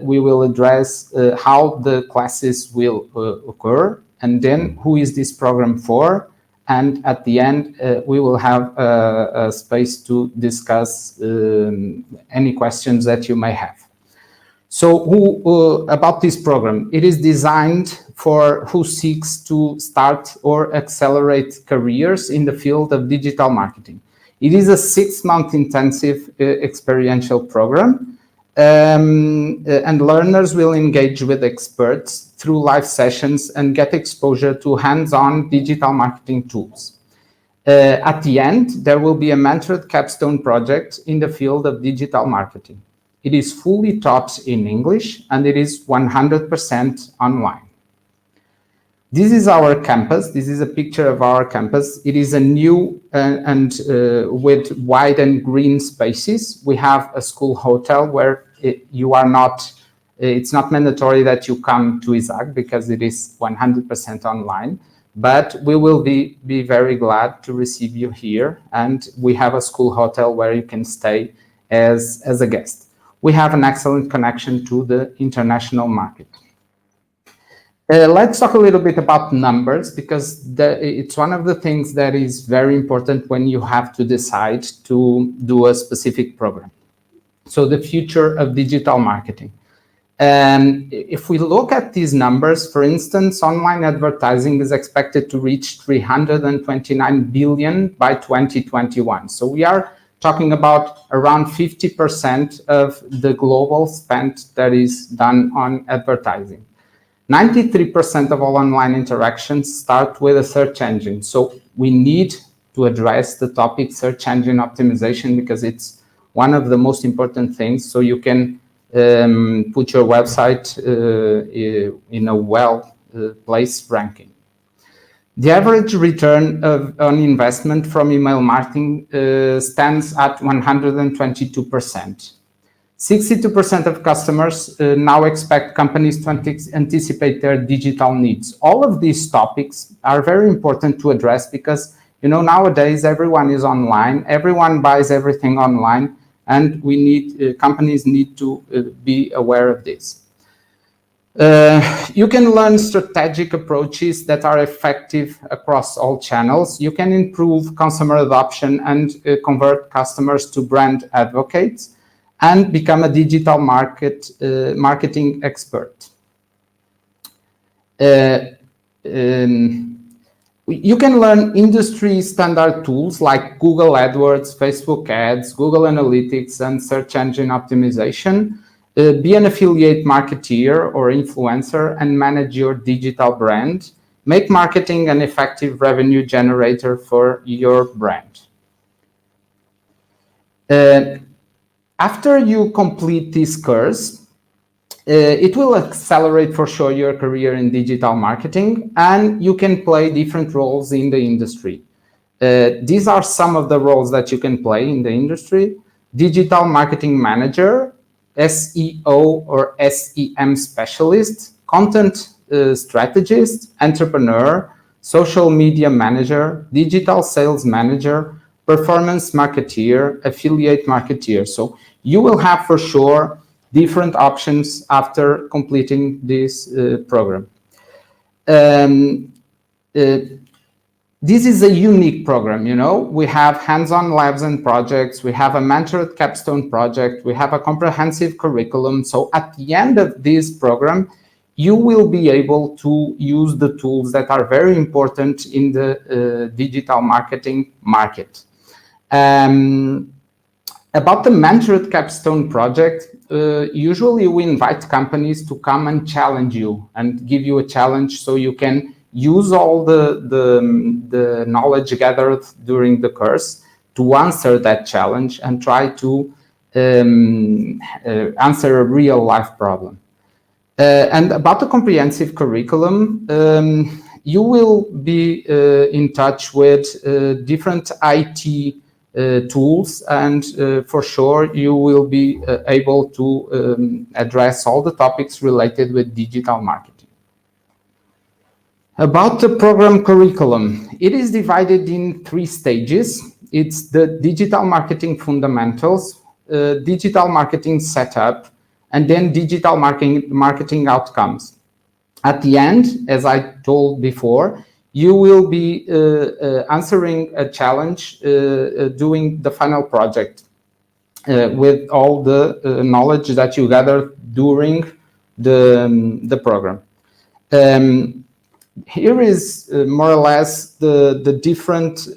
we will address how the classes will occur, and then who is this program for. And at the end, we will have a space to discuss any questions that you may have. So about this program, it is designed for who seeks to start or accelerate careers in the field of digital marketing. It is a 6-month intensive experiential program, and learners will engage with experts through live sessions and get exposure to hands-on digital marketing tools. At the end, there will be a mentored capstone project in the field of digital marketing. It is fully taught in English and it is 100% online. This is our campus. This is a picture of our campus. It is a new and with wide and green spaces. We have a school hotel where it's not mandatory that you come to ISAG because it is 100% online, but we will be very glad to receive you here. And we have a school hotel where you can stay as a guest. We have an excellent connection to the international market. Let's talk a little bit about numbers because it's one of the things that is very important when you have to decide to do a specific program. So the future of digital marketing. If we look at these numbers, for instance, online advertising is expected to reach 329 billion by 2021. So we are talking about around 50% of the global spend that is done on advertising. 93% of all online interactions start with a search engine. So we need to address the topic search engine optimization because it's one of the most important things so you can put your website in a well-placed ranking. The average return on investment from email marketing stands at 122%. 62% of customers now expect companies to anticipate their digital needs. All of these topics are very important to address because, you know, nowadays everyone is online, everyone buys everything online, and we need companies need to be aware of this. You can learn strategic approaches that are effective across all channels. You can improve consumer adoption and convert customers to brand advocates and become a digital marketing expert. You can learn industry standard tools like Google AdWords, Facebook Ads, Google Analytics, and search engine optimization. Be an affiliate marketeer or influencer and manage your digital brand. Make marketing an effective revenue generator for your brand. After you complete this course, it will accelerate for sure your career in digital marketing, and you can play different roles in the industry. These are some of the roles that you can play in the industry: digital marketing manager, SEO or SEM specialist, content strategist, entrepreneur, social media manager, digital sales manager, performance marketeer, affiliate marketeer. So you will have for sure different options after completing this program. This is a unique program, you know. We have hands-on labs and projects. We have a mentored capstone project. We have a comprehensive curriculum. So at the end of this program, you will be able to use the tools that are very important in the digital marketing market. About the mentored capstone project, usually we invite companies to come and challenge you and give you a challenge so you can use all the knowledge gathered during the course to answer that challenge and try to answer a real life problem. And about the comprehensive curriculum, you will be in touch with different IT tools, and for sure you will be able to address all the topics related with digital marketing. About the program curriculum, it is divided in 3 stages. It's the digital marketing fundamentals, digital marketing setup, and then digital marketing outcomes. At the end, as I told before, you will be answering a challenge doing the final project with all the knowledge that you gathered during the program. Here is more or less the different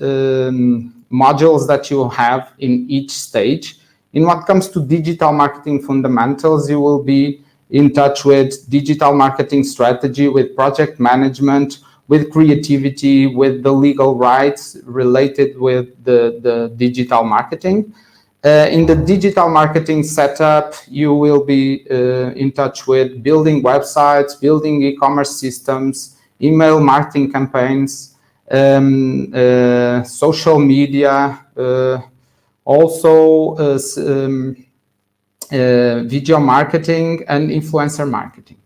modules that you have in each stage. In what comes to digital marketing fundamentals, you will be in touch with digital marketing strategy, with project management, with creativity, with the legal rights related with the digital marketing. In the digital marketing setup, you will be in touch with building websites, building e-commerce systems, email marketing campaigns, social media, also video marketing and influencer marketing.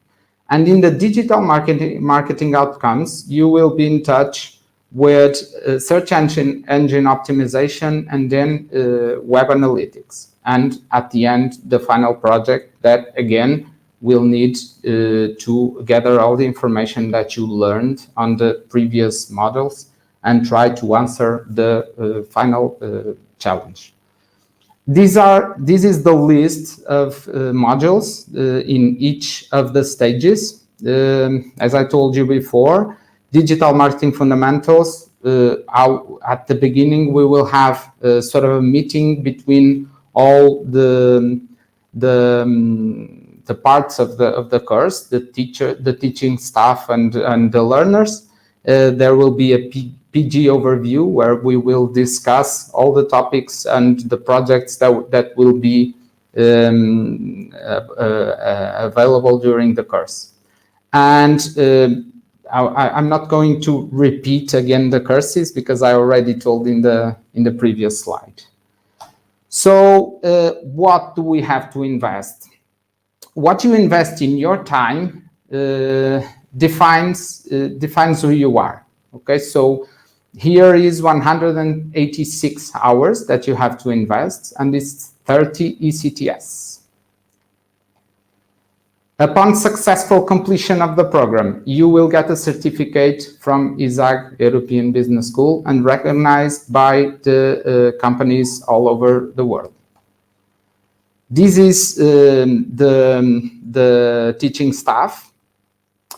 And in the digital marketing outcomes, you will be in touch with search engine optimization and then web analytics. And at the end, the final project that, again, will need to gather all the information that you learned on the previous models and try to answer the final challenge. This is the list of modules in each of the stages. As I told you before, digital marketing fundamentals, at the beginning, we will have sort of a meeting between all the parts of the course, the teacher, the teaching staff, and the learners. There will be a PG overview where we will discuss all the topics and the projects that will be available during the course. And I'm not going to repeat again the courses because I already told in the previous slide. So what do we have to invest? What you invest in your time defines who you are. Okay, so here is 186 hours that you have to invest, and it's 30 ECTS. Upon successful completion of the program, you will get a certificate from ISAG-European Business School and recognized by the companies all over the world. This is the teaching staff,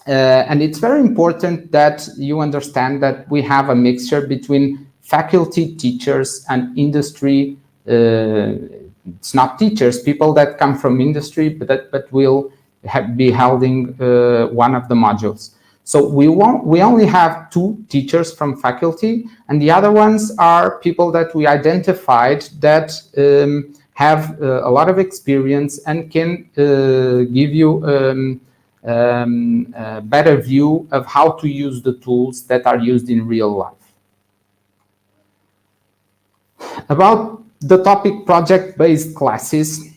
and it's very important that you understand that we have a mixture between faculty, teachers, and industry. It's not teachers, people that come from industry, but will be holding one of the modules. So we only have 2 teachers from faculty, and the other ones are people that we identified that have a lot of experience and can give you a better view of how to use the tools that are used in real life. About the topic project-based classes,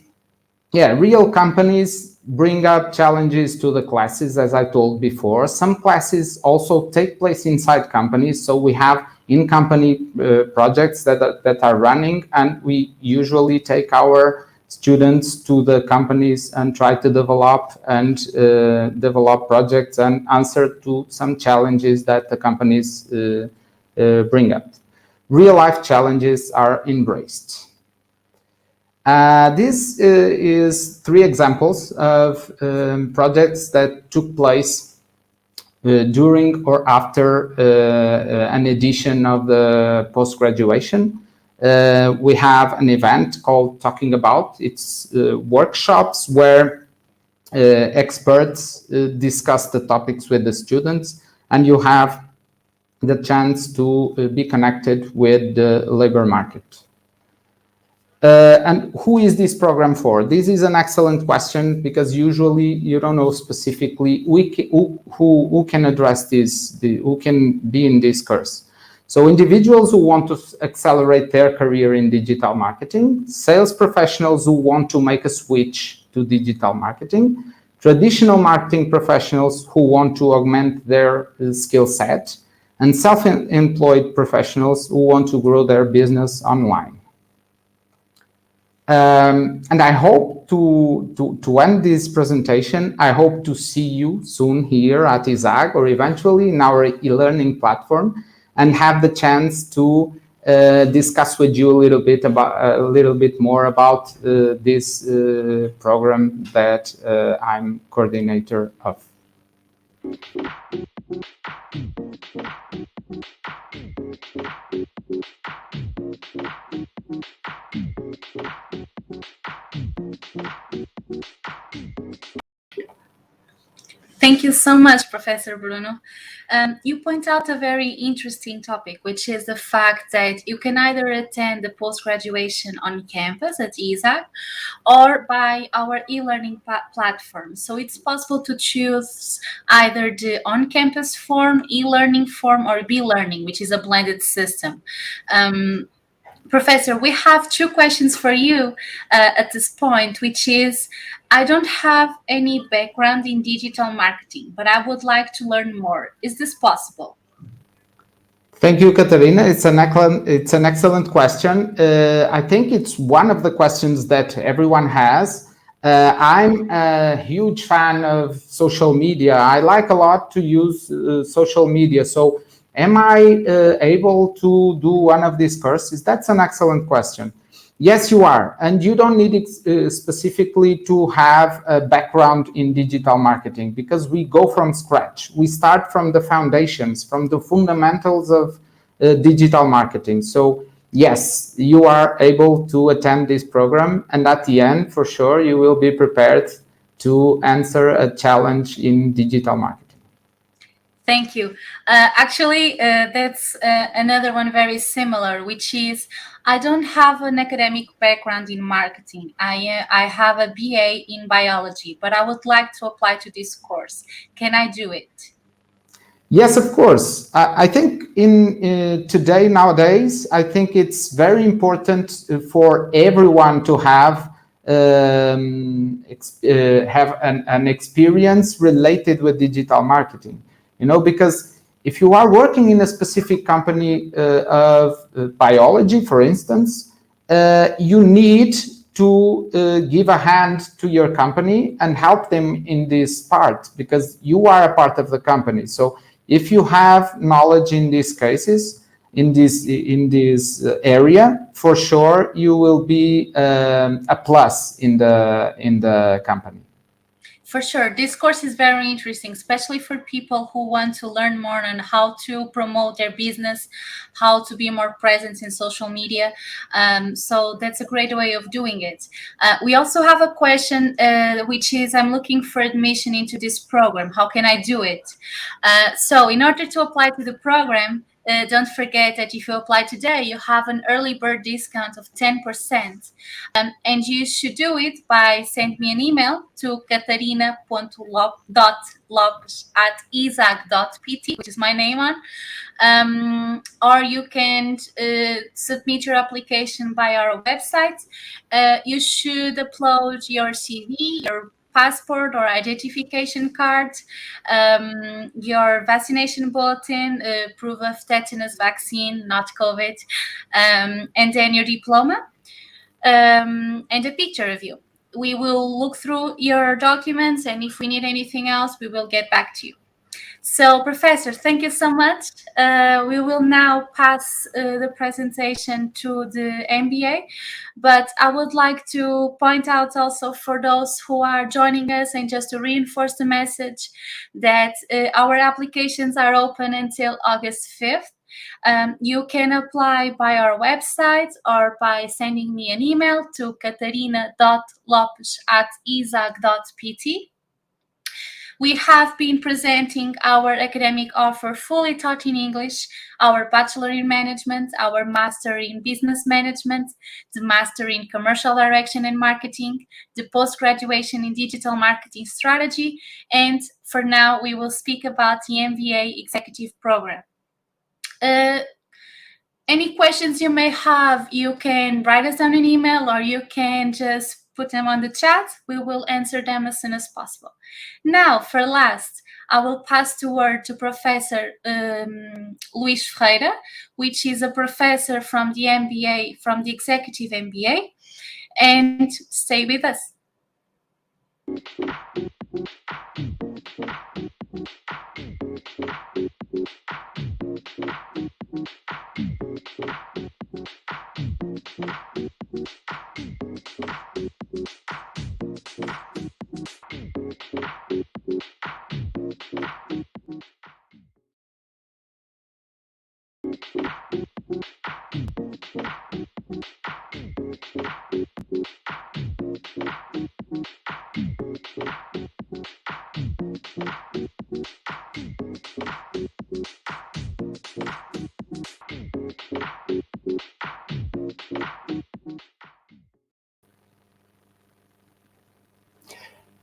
yeah, real companies bring up challenges to the classes, as I told before. Some classes also take place inside companies, so we have in-company projects that are running, and we usually take our students to the companies and try to develop projects and answer to some challenges that the companies bring up. Real-life challenges are embraced. This is 3 examples of projects that took place during or after an edition of the post-graduation. We have an event called Talking About. It's workshops where experts discuss the topics with the students, and you have the chance to be connected with the labor market. And who is this program for? This is an excellent question because usually you don't know specifically who can address this, who can be in this course. So individuals who want to accelerate their career in digital marketing, sales professionals who want to make a switch to digital marketing, traditional marketing professionals who want to augment their skill set, and self-employed professionals who want to grow their business online. And I hope to end this presentation, I hope to see you soon here at ISAG or eventually in our e-learning platform and have the chance to discuss with you a little bit more about this program that I'm coordinator of. Thank you so much, Professor Bruno. You point out a very interesting topic, which is the fact that you can either attend the post-graduation on campus at ISAG or by our e-learning platform. So it's possible to choose either the on-campus form, e-learning form, or B-learning, which is a blended system. Professor, we have 2 questions for you at this point, which is, I don't have any background in digital marketing, but I would like to learn more. Is this possible? Thank you, Katarina. It's an excellent question. I think it's one of the questions that everyone has. I'm a huge fan of social media. I like a lot to use social media. So am I able to do one of these courses? That's an excellent question. Yes, you are. And you don't need it specifically to have a background in digital marketing because we go from scratch. We start from the foundations, from the fundamentals of digital marketing. So yes, you are able to attend this program. And at the end, for sure, you will be prepared to answer a challenge in digital marketing. Thank you. Actually, that's another one very similar, which is I don't have an academic background in marketing. I have a BA in biology, but I would like to apply to this course. Can I do it? Yes, of course. I think nowadays, I think it's very important for everyone to have an experience related with digital marketing. Because if you are working in a specific company of biology, for instance, you need to give a hand to your company and help them in this part, because you are a part of the company. So if you have knowledge in these cases, in this area, for sure you will be a plus in the company. For sure, this course is very interesting, especially for people who want to learn more on how to promote their business, how to be more present in social media. So that's a great way of doing it. We also have a question, which is, I'm looking for admission into this program. How can I do it? So in order to apply to the program, don't forget that if you apply today, you have an early bird discount of 10%. And you should do it by sending me an email to catarina.lopes@isag.pt, which is my name on. Or you can submit your application by our website. You should upload your CV, your passport or identification card, your vaccination bulletin, proof of tetanus vaccine, not COVID, and then your diploma, and a picture of you. We will look through your documents, and if we need anything else, we will get back to you. So, Professor, thank you so much. We will now pass the presentation to the MBA, but I would like to point out also for those who are joining us, and just to reinforce the message, that our applications are open until August 5th. You can apply by our website or by sending me an email to catarina.lopes@isag.pt. We have been presenting our academic offer fully taught in English, our Bachelor in Management, our Master in Business Management, the Master in Commercial Direction and Marketing, the Post-Graduation in Digital Marketing Strategy, and for now, we will speak about the MBA Executive Program. Any questions you may have, you can write us on an email, or you can just put them on the chat. We will answer them as soon as possible. Now, for last, I will pass the word to Professor Luís Vieira, which is a professor from the MBA, from the Executive MBA, and stay with us.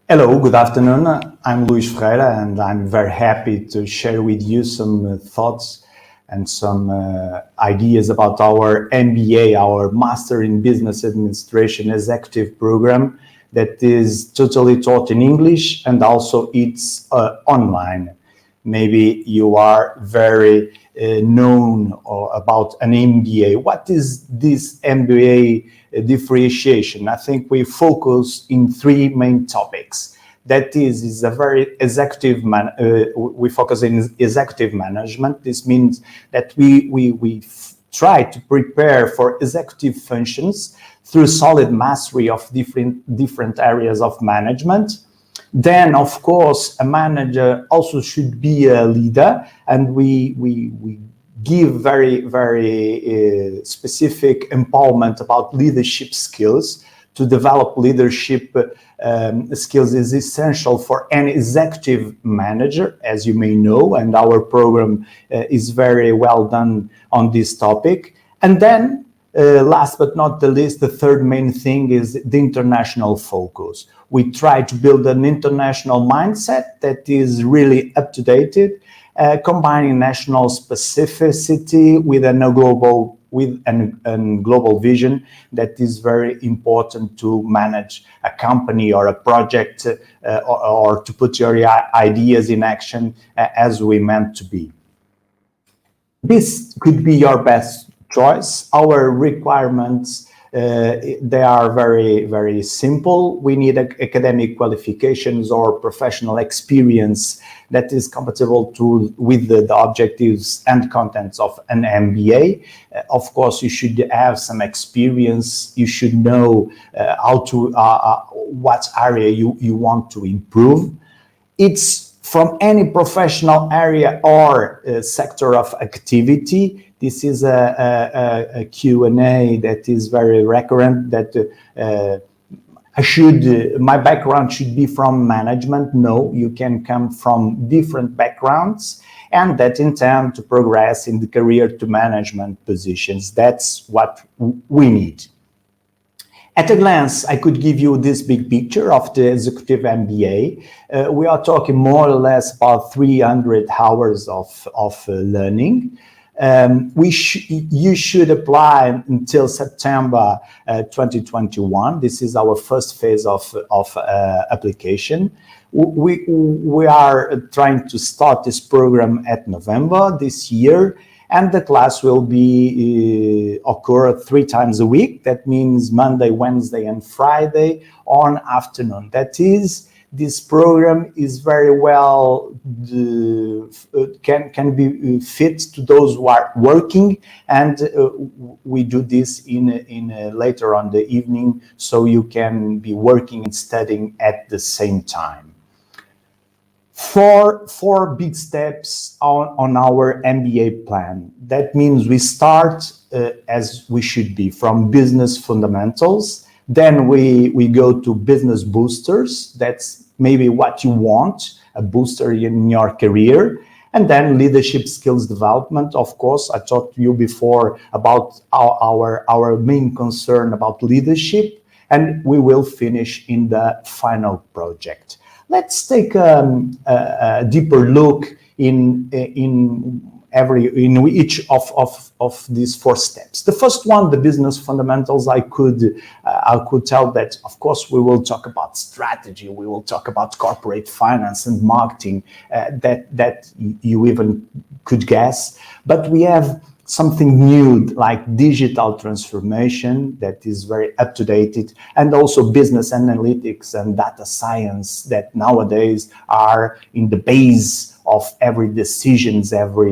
Hello, good afternoon. I'm Luís Vieira, and I'm very happy to share with you some thoughts and some ideas about our MBA, our Master in Business Administration Executive Program, that is totally taught in English, and also it's online. Maybe you are very known about an MBA. What is this MBA differentiation? I think we focus in three main topics. That is a very executive we focus in executive management. This means that we try to prepare for executive functions through solid mastery of different areas of management. Then, of course, a manager also should be a leader, and we give very specific empowerment about leadership skills. To develop leadership skills is essential for any executive manager, as you may know, and our program is very well done on this topic. And then, last but not the least, the third main thing is the international focus. We try to build an international mindset that is really up to date combining national specificity with a global vision that is very important to manage a company or a project or to put your ideas in action as we meant to be. This could be your best choice. Our requirements, they are very, very simple. We need academic qualifications or professional experience that is compatible with the objectives and contents of an MBA. Of course, you should have some experience. You should know what area you want to improve. It's from any professional area or sector of activity. This is a Q&A that is very recurrent, that my background should be from management. No, you can come from different backgrounds and that intend to progress in the career to management positions. That's what we need. At a glance, I could give you this big picture of the executive MBA. We are talking more or less about 300 hours of learning. You should apply until September 2021. This is our first phase of application. We are trying to start this program at November this year, and the class will be occur 3 times a week. That means Monday, Wednesday, and Friday on afternoon. That is, this program is very well can be fit to those who are working, and we do this in later on the evening, so you can be working and studying at the same time. Four big steps on our MBA plan. That means we start as we should be, from business fundamentals. Then we go to business boosters. That's maybe what you want, a booster in your career. And then leadership skills development. Of course, I talked to you before about our main concern about leadership, and we will finish in the final project. Let's take a deeper look in each of these 4 steps. The first one, the business fundamentals, I could tell that, of course, we will talk about strategy, we will talk about corporate finance and marketing, that you even could guess, but we have something new like digital transformation that is very up to date, and also business analytics and data science that nowadays are in the base of every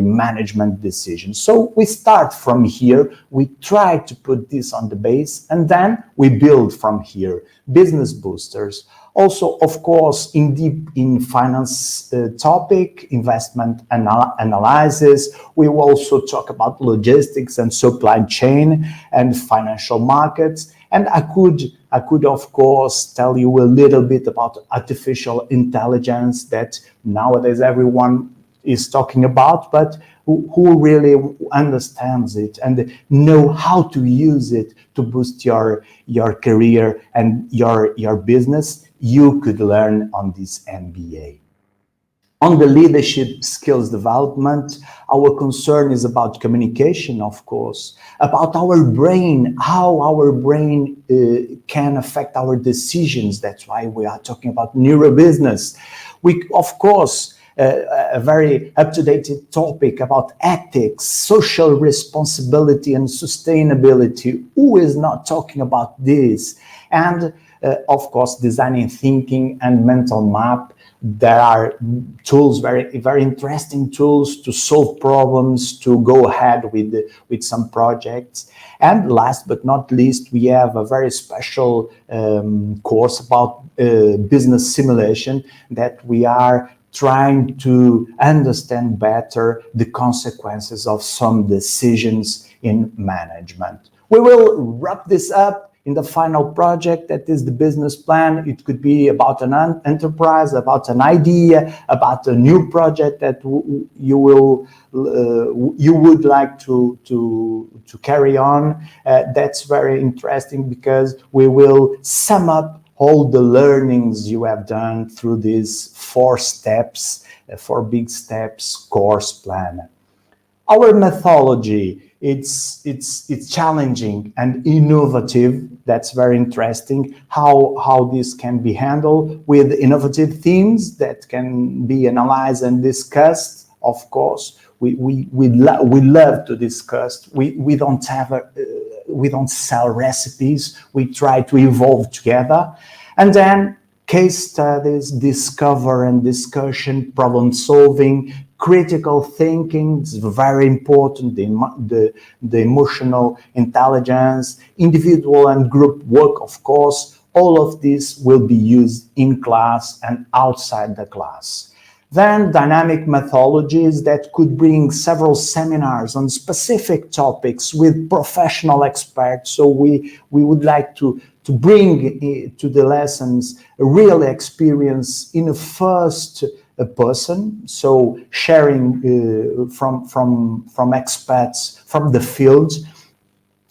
management decision. So we start from here, we try to put this on the base, and then we build from here. Business boosters. Also, of course, in finance topic, investment analysis. We will also talk about logistics and supply chain and financial markets. And I could, of course, tell you a little bit about artificial intelligence that nowadays everyone is talking about, but who really understands it and know how to use it to boost your career and your business, you could learn on this MBA. On the leadership skills development, our concern is about communication, of course, about our brain, how our brain can affect our decisions. That's why we are talking about neurobusiness. We, of course, a very up-to-date topic about ethics, social responsibility, and sustainability. Who is not talking about this? And of course, designing thinking and mental map. There are tools, very, very interesting tools to solve problems, to go ahead with some projects. And last but not least, we have a very special course about business simulation that we are trying to understand better the consequences of some decisions in management. We will wrap this up in the final project, that is the business plan. It could be about an enterprise, about an idea, about a new project that you would like to carry on. That's very interesting because we will sum up all the learnings you have done through these 4 steps, 4 big steps course plan. Our methodology, it's challenging and innovative. That's very interesting, how this can be handled with innovative themes that can be analyzed and discussed. Of course, we love to discuss. We don't sell recipes. We try to evolve together. And then case studies, discover and discussion, problem solving, critical thinking is very important, the emotional intelligence, individual and group work, of course. All of this will be used in class and outside the class. Then dynamic methodologies that could bring several seminars on specific topics with professional experts. So we would like to bring to the lessons a real experience in a first person, so sharing from experts from the field.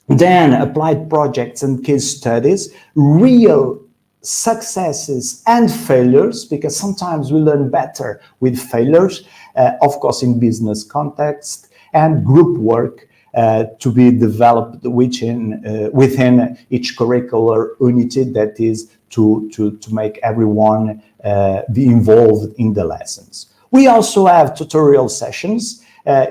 Then applied projects and case studies, real successes and failures, because sometimes we learn better with failures, of course in business context, and group work to be developed within each curricular unity, that is to make everyone be involved in the lessons. We also have tutorial sessions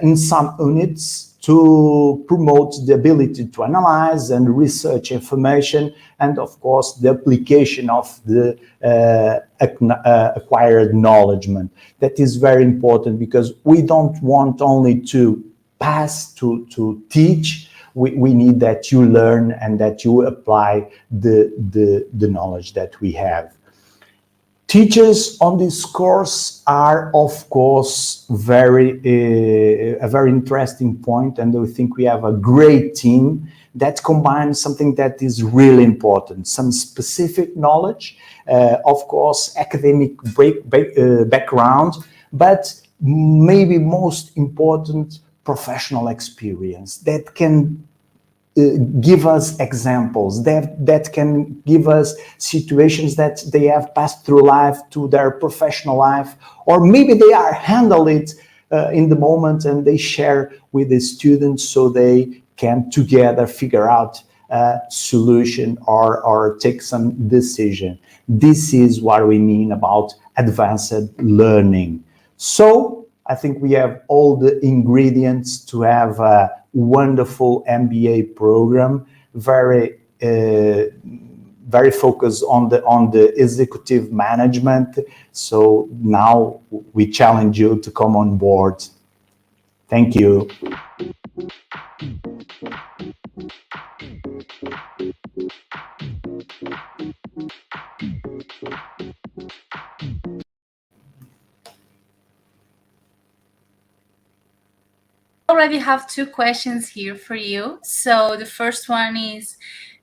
in some units to promote the ability to analyze and research information, and of course the application of the acquired knowledge. That is very important, because we don't want only to pass to teach. We need that you learn and that you apply the knowledge that we have. Teachers on this course are, of course, a very interesting point, and I think we have a great team that combines something that is really important: some specific knowledge, of course, academic background, but maybe most important, professional experience that can give us examples, that can give us situations that they have passed through life to their professional life, or maybe they are handle it in the moment and they share with the students so they can together figure out a solution or take some decision. This is what we mean about advanced learning. So I think we have all the ingredients to have a wonderful MBA program, very focused on the executive management. So now we challenge you to come on board. Thank you. Already have 2 questions here for you. So the first one is,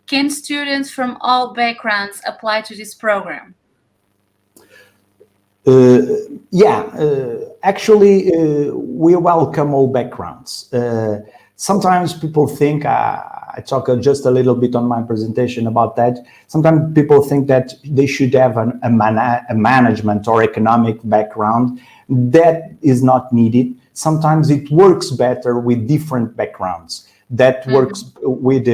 can students from all backgrounds apply to this program? Actually, we welcome all backgrounds. Sometimes people think, I talk just a little bit on my presentation about that. Sometimes people think that they should have a management or economic background. That is not needed. Sometimes it works better with different backgrounds. That works with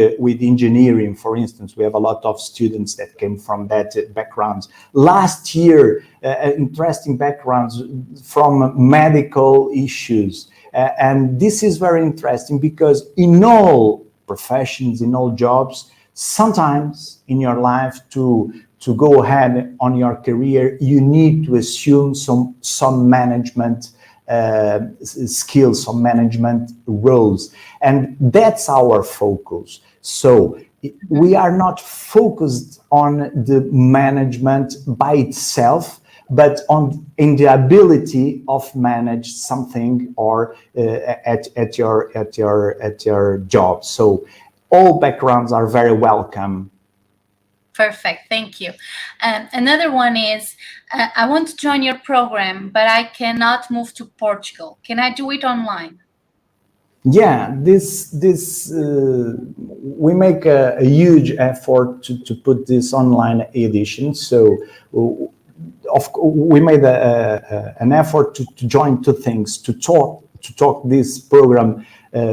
engineering, for instance. We have a lot of students that came from that backgrounds. Last year, interesting backgrounds from medical issues. And this is very interesting, because in all professions, in all jobs, sometimes in your life to go ahead on your career, you need to assume some management skills, some management roles, and that's our focus. So we are not focused on the management by itself, but in the ability of manage something or at your job. So all backgrounds are very welcome. Perfect, thank you. Another one is, I want to join your program, but I cannot move to Portugal. Can I do it online? Yeah, we make a huge effort to put this online edition. So we made an effort to join two things: to talk this program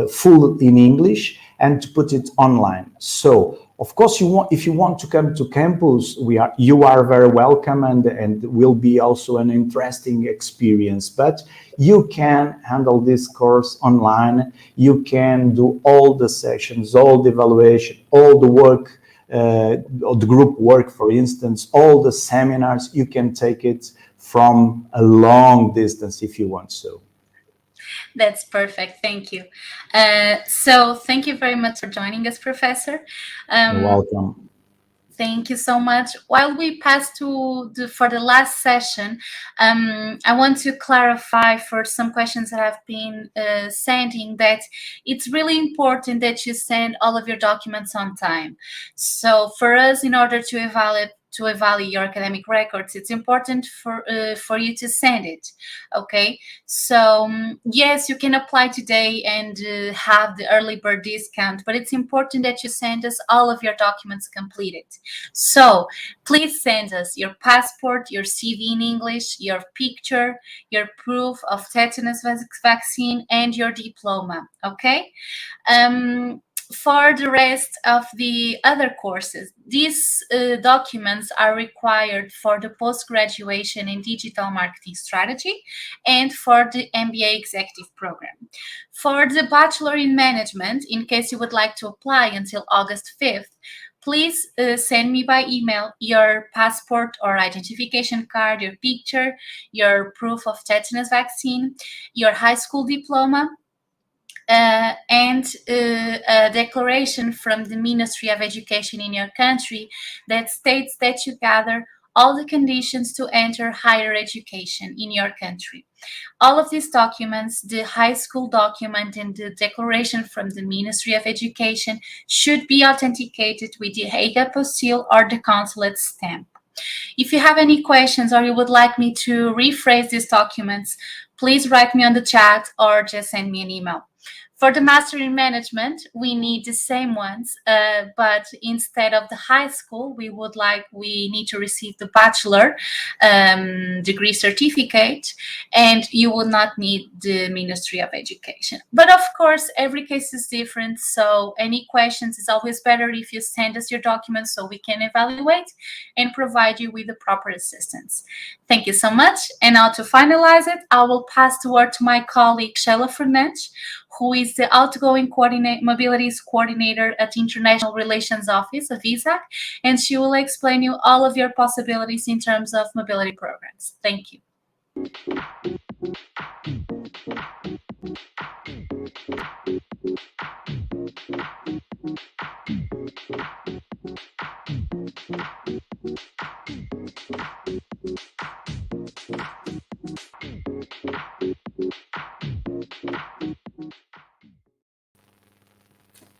full in English and to put it online. So of course, if you want to come to campus, you are very welcome, and will be also an interesting experience. But you can handle this course online. You can do all the sessions, all the evaluation, all the work, the group work, for instance, all the seminars. You can take it from a long distance if you want so. That's perfect. Thank you. So thank you very much for joining us, Professor. You're welcome. Thank you so much. While we pass for the last session, I want to clarify for some questions that I've been sending that it's really important that you send all of your documents on time. So for us, in order to evaluate your academic records, it's important for you to send it. Okay, so yes, you can apply today and have the early bird discount, but it's important that you send us all of your documents completed. So please send us your passport, your CV in English, your picture, your proof of tetanus vaccine, and your diploma. Okay. For the rest of the other courses, these documents are required for the post-graduation in digital marketing strategy and for the MBA executive program. For the bachelor in management, in case you would like to apply until August 5th, please send me by email your passport or identification card, your picture, your proof of tetanus vaccine, your high school diploma, and a declaration from the Ministry of Education in your country that states that you gather all the conditions to enter higher education in your country. All of these documents, the high school document and the declaration from the Ministry of Education, should be authenticated with the Hague apostille or the consulate stamp. If you have any questions or you would like me to rephrase these documents, please write me on the chat or just send me an email. For the Master in Management, we need the same ones, but instead of the high school, we need to receive the bachelor degree certificate, and you will not need the Ministry of Education. But of course, every case is different, so any questions, is always better if you send us your documents so we can evaluate and provide you with the proper assistance. Thank you so much. And now to finalize it, I will pass the word to my colleague, Sheila Fernandes, who is the outgoing mobilities coordinator at the International Relations Office of ISAG, and she will explain you all of your possibilities in terms of mobility programs. Thank you.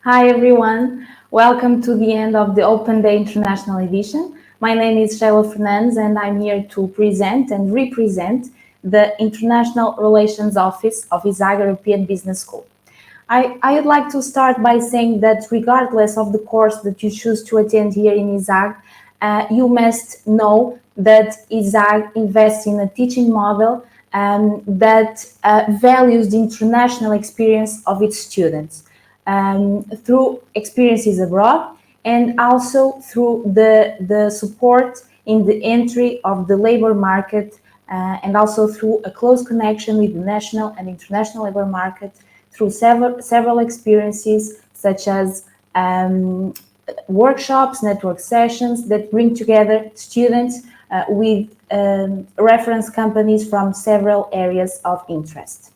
Hi everyone, welcome to the end of the Open Day International Edition. My name is Sheila Fernandes and I'm here to present and represent the International Relations Office of ISAG-European Business School. I would like to start by saying that regardless of the course that you choose to attend here in ISAG, you must know that ISAG invests in a teaching model that values the international experience of its students. Through experiences abroad and also through the support in the entry of the labor market and also through a close connection with the national and international labor market through several experiences such as workshops, network sessions that bring together students with reference companies from several areas of interest.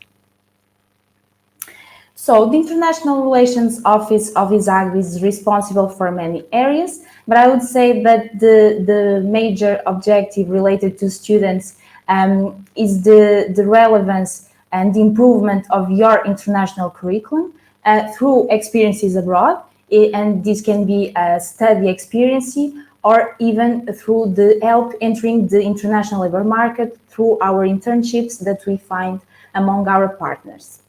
So the International Relations Office of ISAG is responsible for many areas, but I would say that the major objective related to students is the relevance and the improvement of your international curriculum through experiences abroad, and this can be a study experience or even through the help entering the international labor market through our internships that we find among our partners.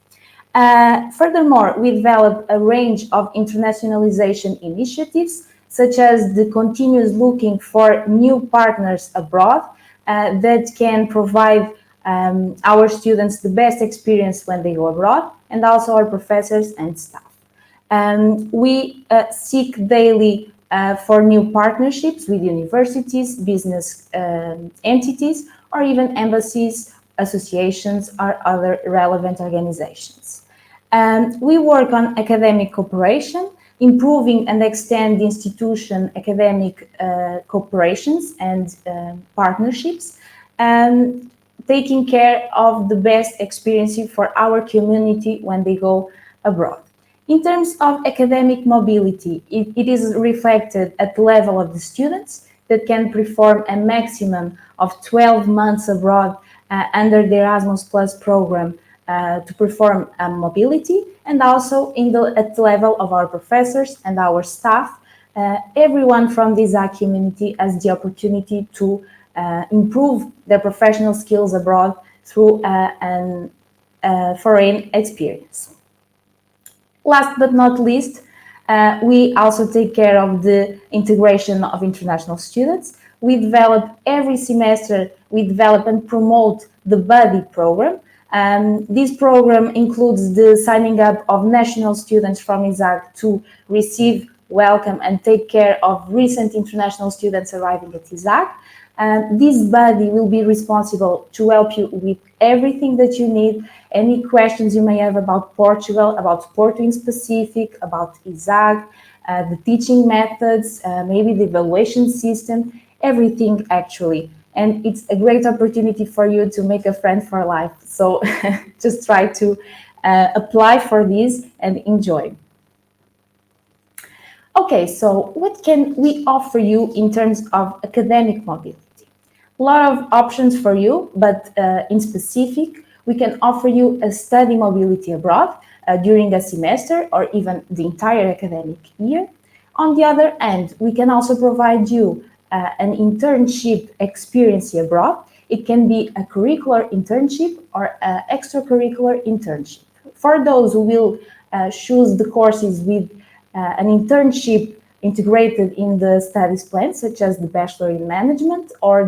Furthermore, we develop a range of internationalization initiatives, such as the continuous looking for new partners abroad that can provide our students the best experience when they go abroad, and also our professors and staff. We seek daily for new partnerships with universities, business entities, or even embassies, associations, or other relevant organizations. We work on academic cooperation, improving and extend the institution academic cooperations and partnerships, and taking care of the best experience for our community when they go abroad. In terms of academic mobility, it is reflected at the level of the students that can perform a maximum of 12 months abroad under the Erasmus Plus program to perform mobility, and also at the level of our professors and our staff. Everyone from the ISAG community has the opportunity to improve their professional skills abroad through a foreign experience. Last but not least, we also take care of the integration of international students. We develop every semester, we develop and promote the buddy program. This program includes the signing up of national students from ISAG to receive, welcome, and take care of recent international students arriving at ISAG. This buddy will be responsible to help you with everything that you need, any questions you may have about Portugal, about Porto in specific, about ISAG, the teaching methods, maybe the evaluation system, everything actually. And it's a great opportunity for you to make a friend for life. So just try to apply for this and enjoy. Okay, so what can we offer you in terms of academic mobility? A lot of options for you, but in specific, we can offer you a study mobility abroad during a semester or even the entire academic year. On the other hand, we can also provide you an internship experience abroad. It can be a curricular internship or an extracurricular internship. For those who will choose the courses with an internship integrated in the studies plan, such as the Bachelor in Management or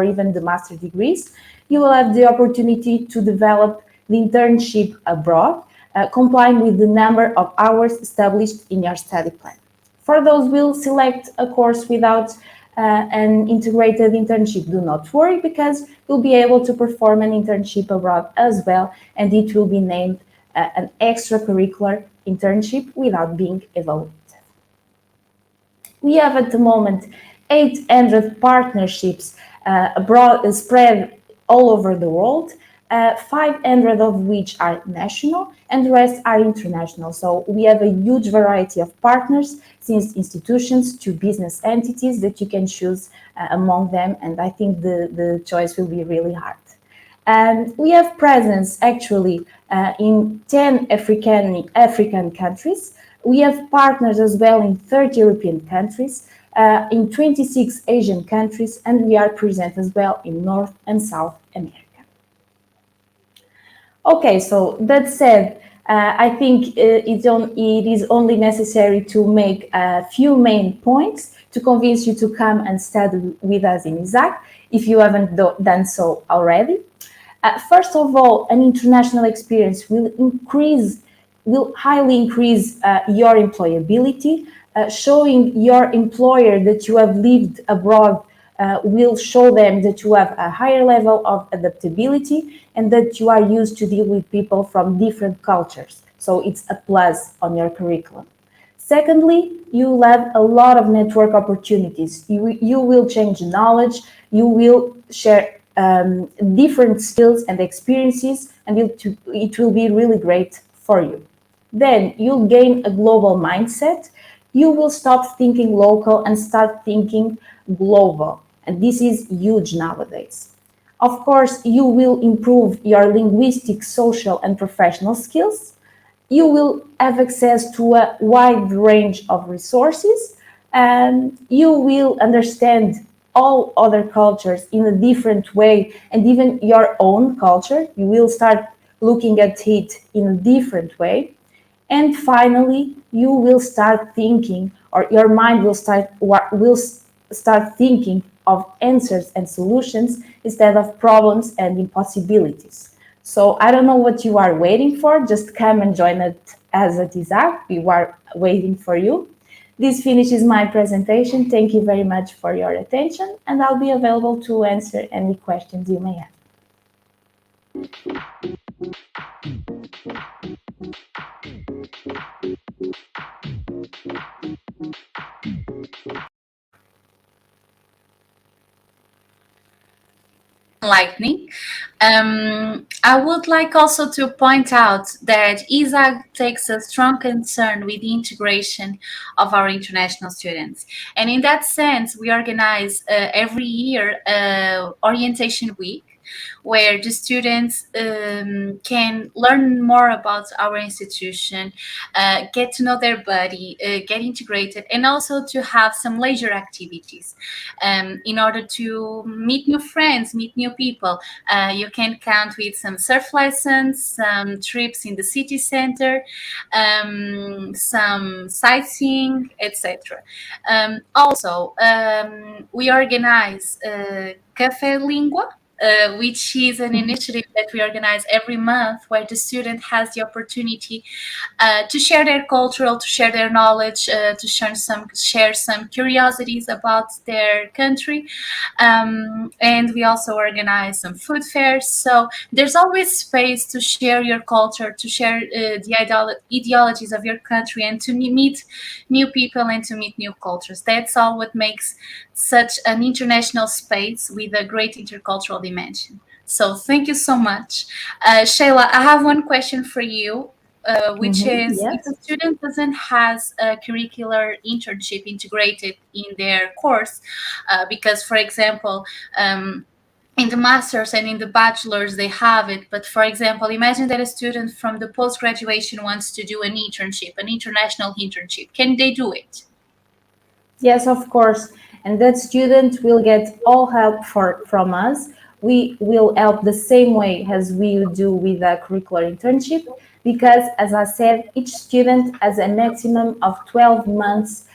even the master degrees, you will have the opportunity to develop the internship abroad, complying with the number of hours established in your study plan. For those who will select a course without an integrated internship, do not worry, because you'll be able to perform an internship abroad as well, and it will be named an extracurricular internship without being evaluated. We have at the moment 800 partnerships abroad, spread all over the world, 500 of which are national and the rest are international. So we have a huge variety of partners, since institutions to business entities, that you can choose among them, and I think the choice will be really hard. And we have presence actually in 10 African countries. We have partners as well in 30 European countries, in 26 Asian countries, and we are present as well in North and South America. Okay, so that said, I think it is only necessary to make a few main points to convince you to come and study with us in ISAG, if you haven't done so already. First of all, an international experience will highly increase your employability. Showing your employer that you have lived abroad will show them that you have a higher level of adaptability and that you are used to deal with people from different cultures. So it's a plus on your curriculum. Secondly, you will have a lot of network opportunities. You will change knowledge, you will share different skills and experiences, and it will be really great for you. Then you'll gain a global mindset. You will stop thinking local and start thinking global. And this is huge nowadays. Of course, you will improve your linguistic, social, and professional skills. You will have access to a wide range of resources, and you will understand all other cultures in a different way, and even your own culture. You will start looking at it in a different way. And finally, you will start thinking, or your mind will start thinking of answers and solutions instead of problems and impossibilities. So I don't know what you are waiting for. Just come and join us as a ISAG. We are waiting for you. This finishes my presentation. Thank you very much for your attention, and I'll be available to answer any questions you may have. Enlightening. I would like also to point out that ISAG takes a strong concern with the integration of our international students. And in that sense, we organize every year orientation week, where the students can learn more about our institution, get to know their body, get integrated, and also to have some leisure activities in order to meet new friends, meet new people. You can count with some surf lessons, some trips in the city center, some sightseeing, etc. Also, we organize Café Língua, which is an initiative that we organize every month, where the student has the opportunity to share their cultural, to share their knowledge, to share some curiosities about their country. And we also organize some food fairs. So there's always space to share your culture, to share the ideologies of your country, and to meet new people and to meet new cultures. That's all what makes such an international space with a great intercultural dimension. So thank you so much. Shayla, I have one question for you, which is, yes. if a student doesn't has a curricular internship integrated in their course, because, for example, in the master's and in the bachelor's they have it, but for example, imagine that a student from the post-graduation wants to do an internship, an international internship. Can they do it? Yes, of course. And that student will get all help from us. We will help the same way as we do with a curricular internship, because, as I said, each student has a maximum of 12 months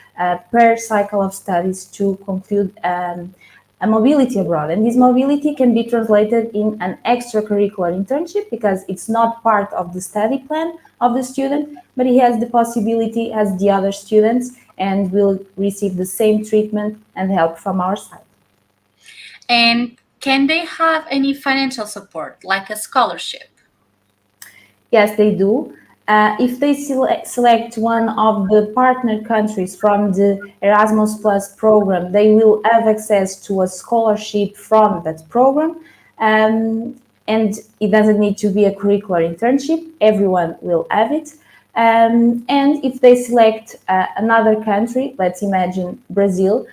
per cycle of studies to conclude a mobility abroad. And this mobility can be translated in an extracurricular internship, because it's not part of the study plan of the student, but he has the possibility as the other students, and will receive the same treatment and help from our side. And can they have any financial support, like a scholarship? Yes, they do. If they select one of the partner countries from the Erasmus Plus program, they will have access to a scholarship from that program. And it doesn't need to be a curricular internship. Everyone will have it. And if they select another country, let's imagine Brazil,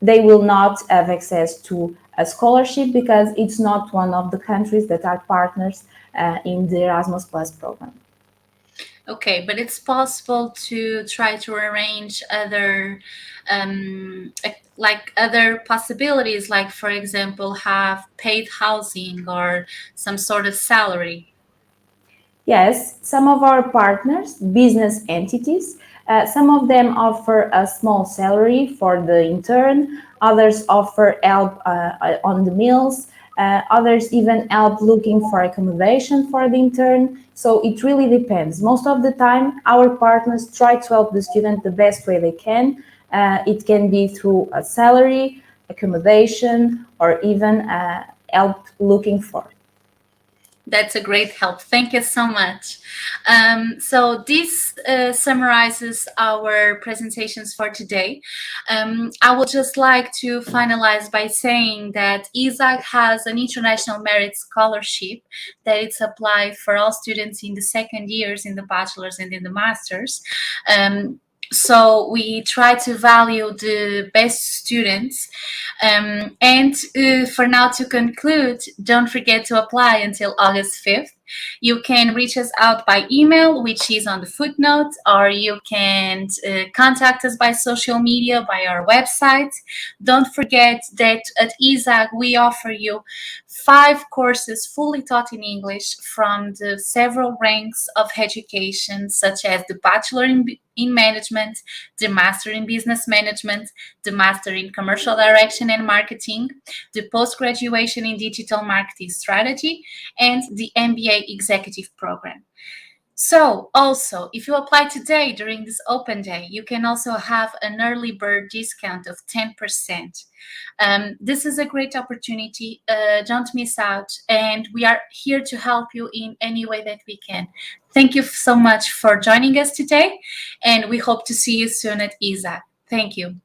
they will not have access to a scholarship, because it's not one of the countries that are partners in the Erasmus Plus program. Okay, but it's possible to try to arrange other, like other possibilities, like, for example, have paid housing or some sort of salary. Yes, some of our partners, business entities, some of them offer a small salary for the intern, others offer help on the meals, others even help looking for accommodation for the intern. So it really depends. Most of the time, our partners try to help the student the best way they can. It can be through a salary, accommodation, or even help looking for. That's a great help. Thank you so much. So this summarizes our presentations for today. I would just like to finalize by saying that ISAG has an international merit scholarship that it's applied for all students in the second years, in the bachelor's and in the master's. So we try to value the best students. And for now, to conclude, don't forget to apply until August 5th. You can reach us out by email, which is on the footnote, or you can contact us by social media, by our website. Don't forget that at ISAG we offer you 5 courses fully taught in English from the several ranks of education, such as the Bachelor in Management, the Master in Business Management, the Master in Commercial Direction and Marketing, the Post-Graduation in Digital Marketing Strategy, and the MBA Executive Program. So also, if you apply today during this open day, you can also have an early bird discount of 10%. This is a great opportunity. Don't miss out. And we are here to help you in any way that we can. Thank you so much for joining us today. And we hope to see you soon at ISAG. Thank you.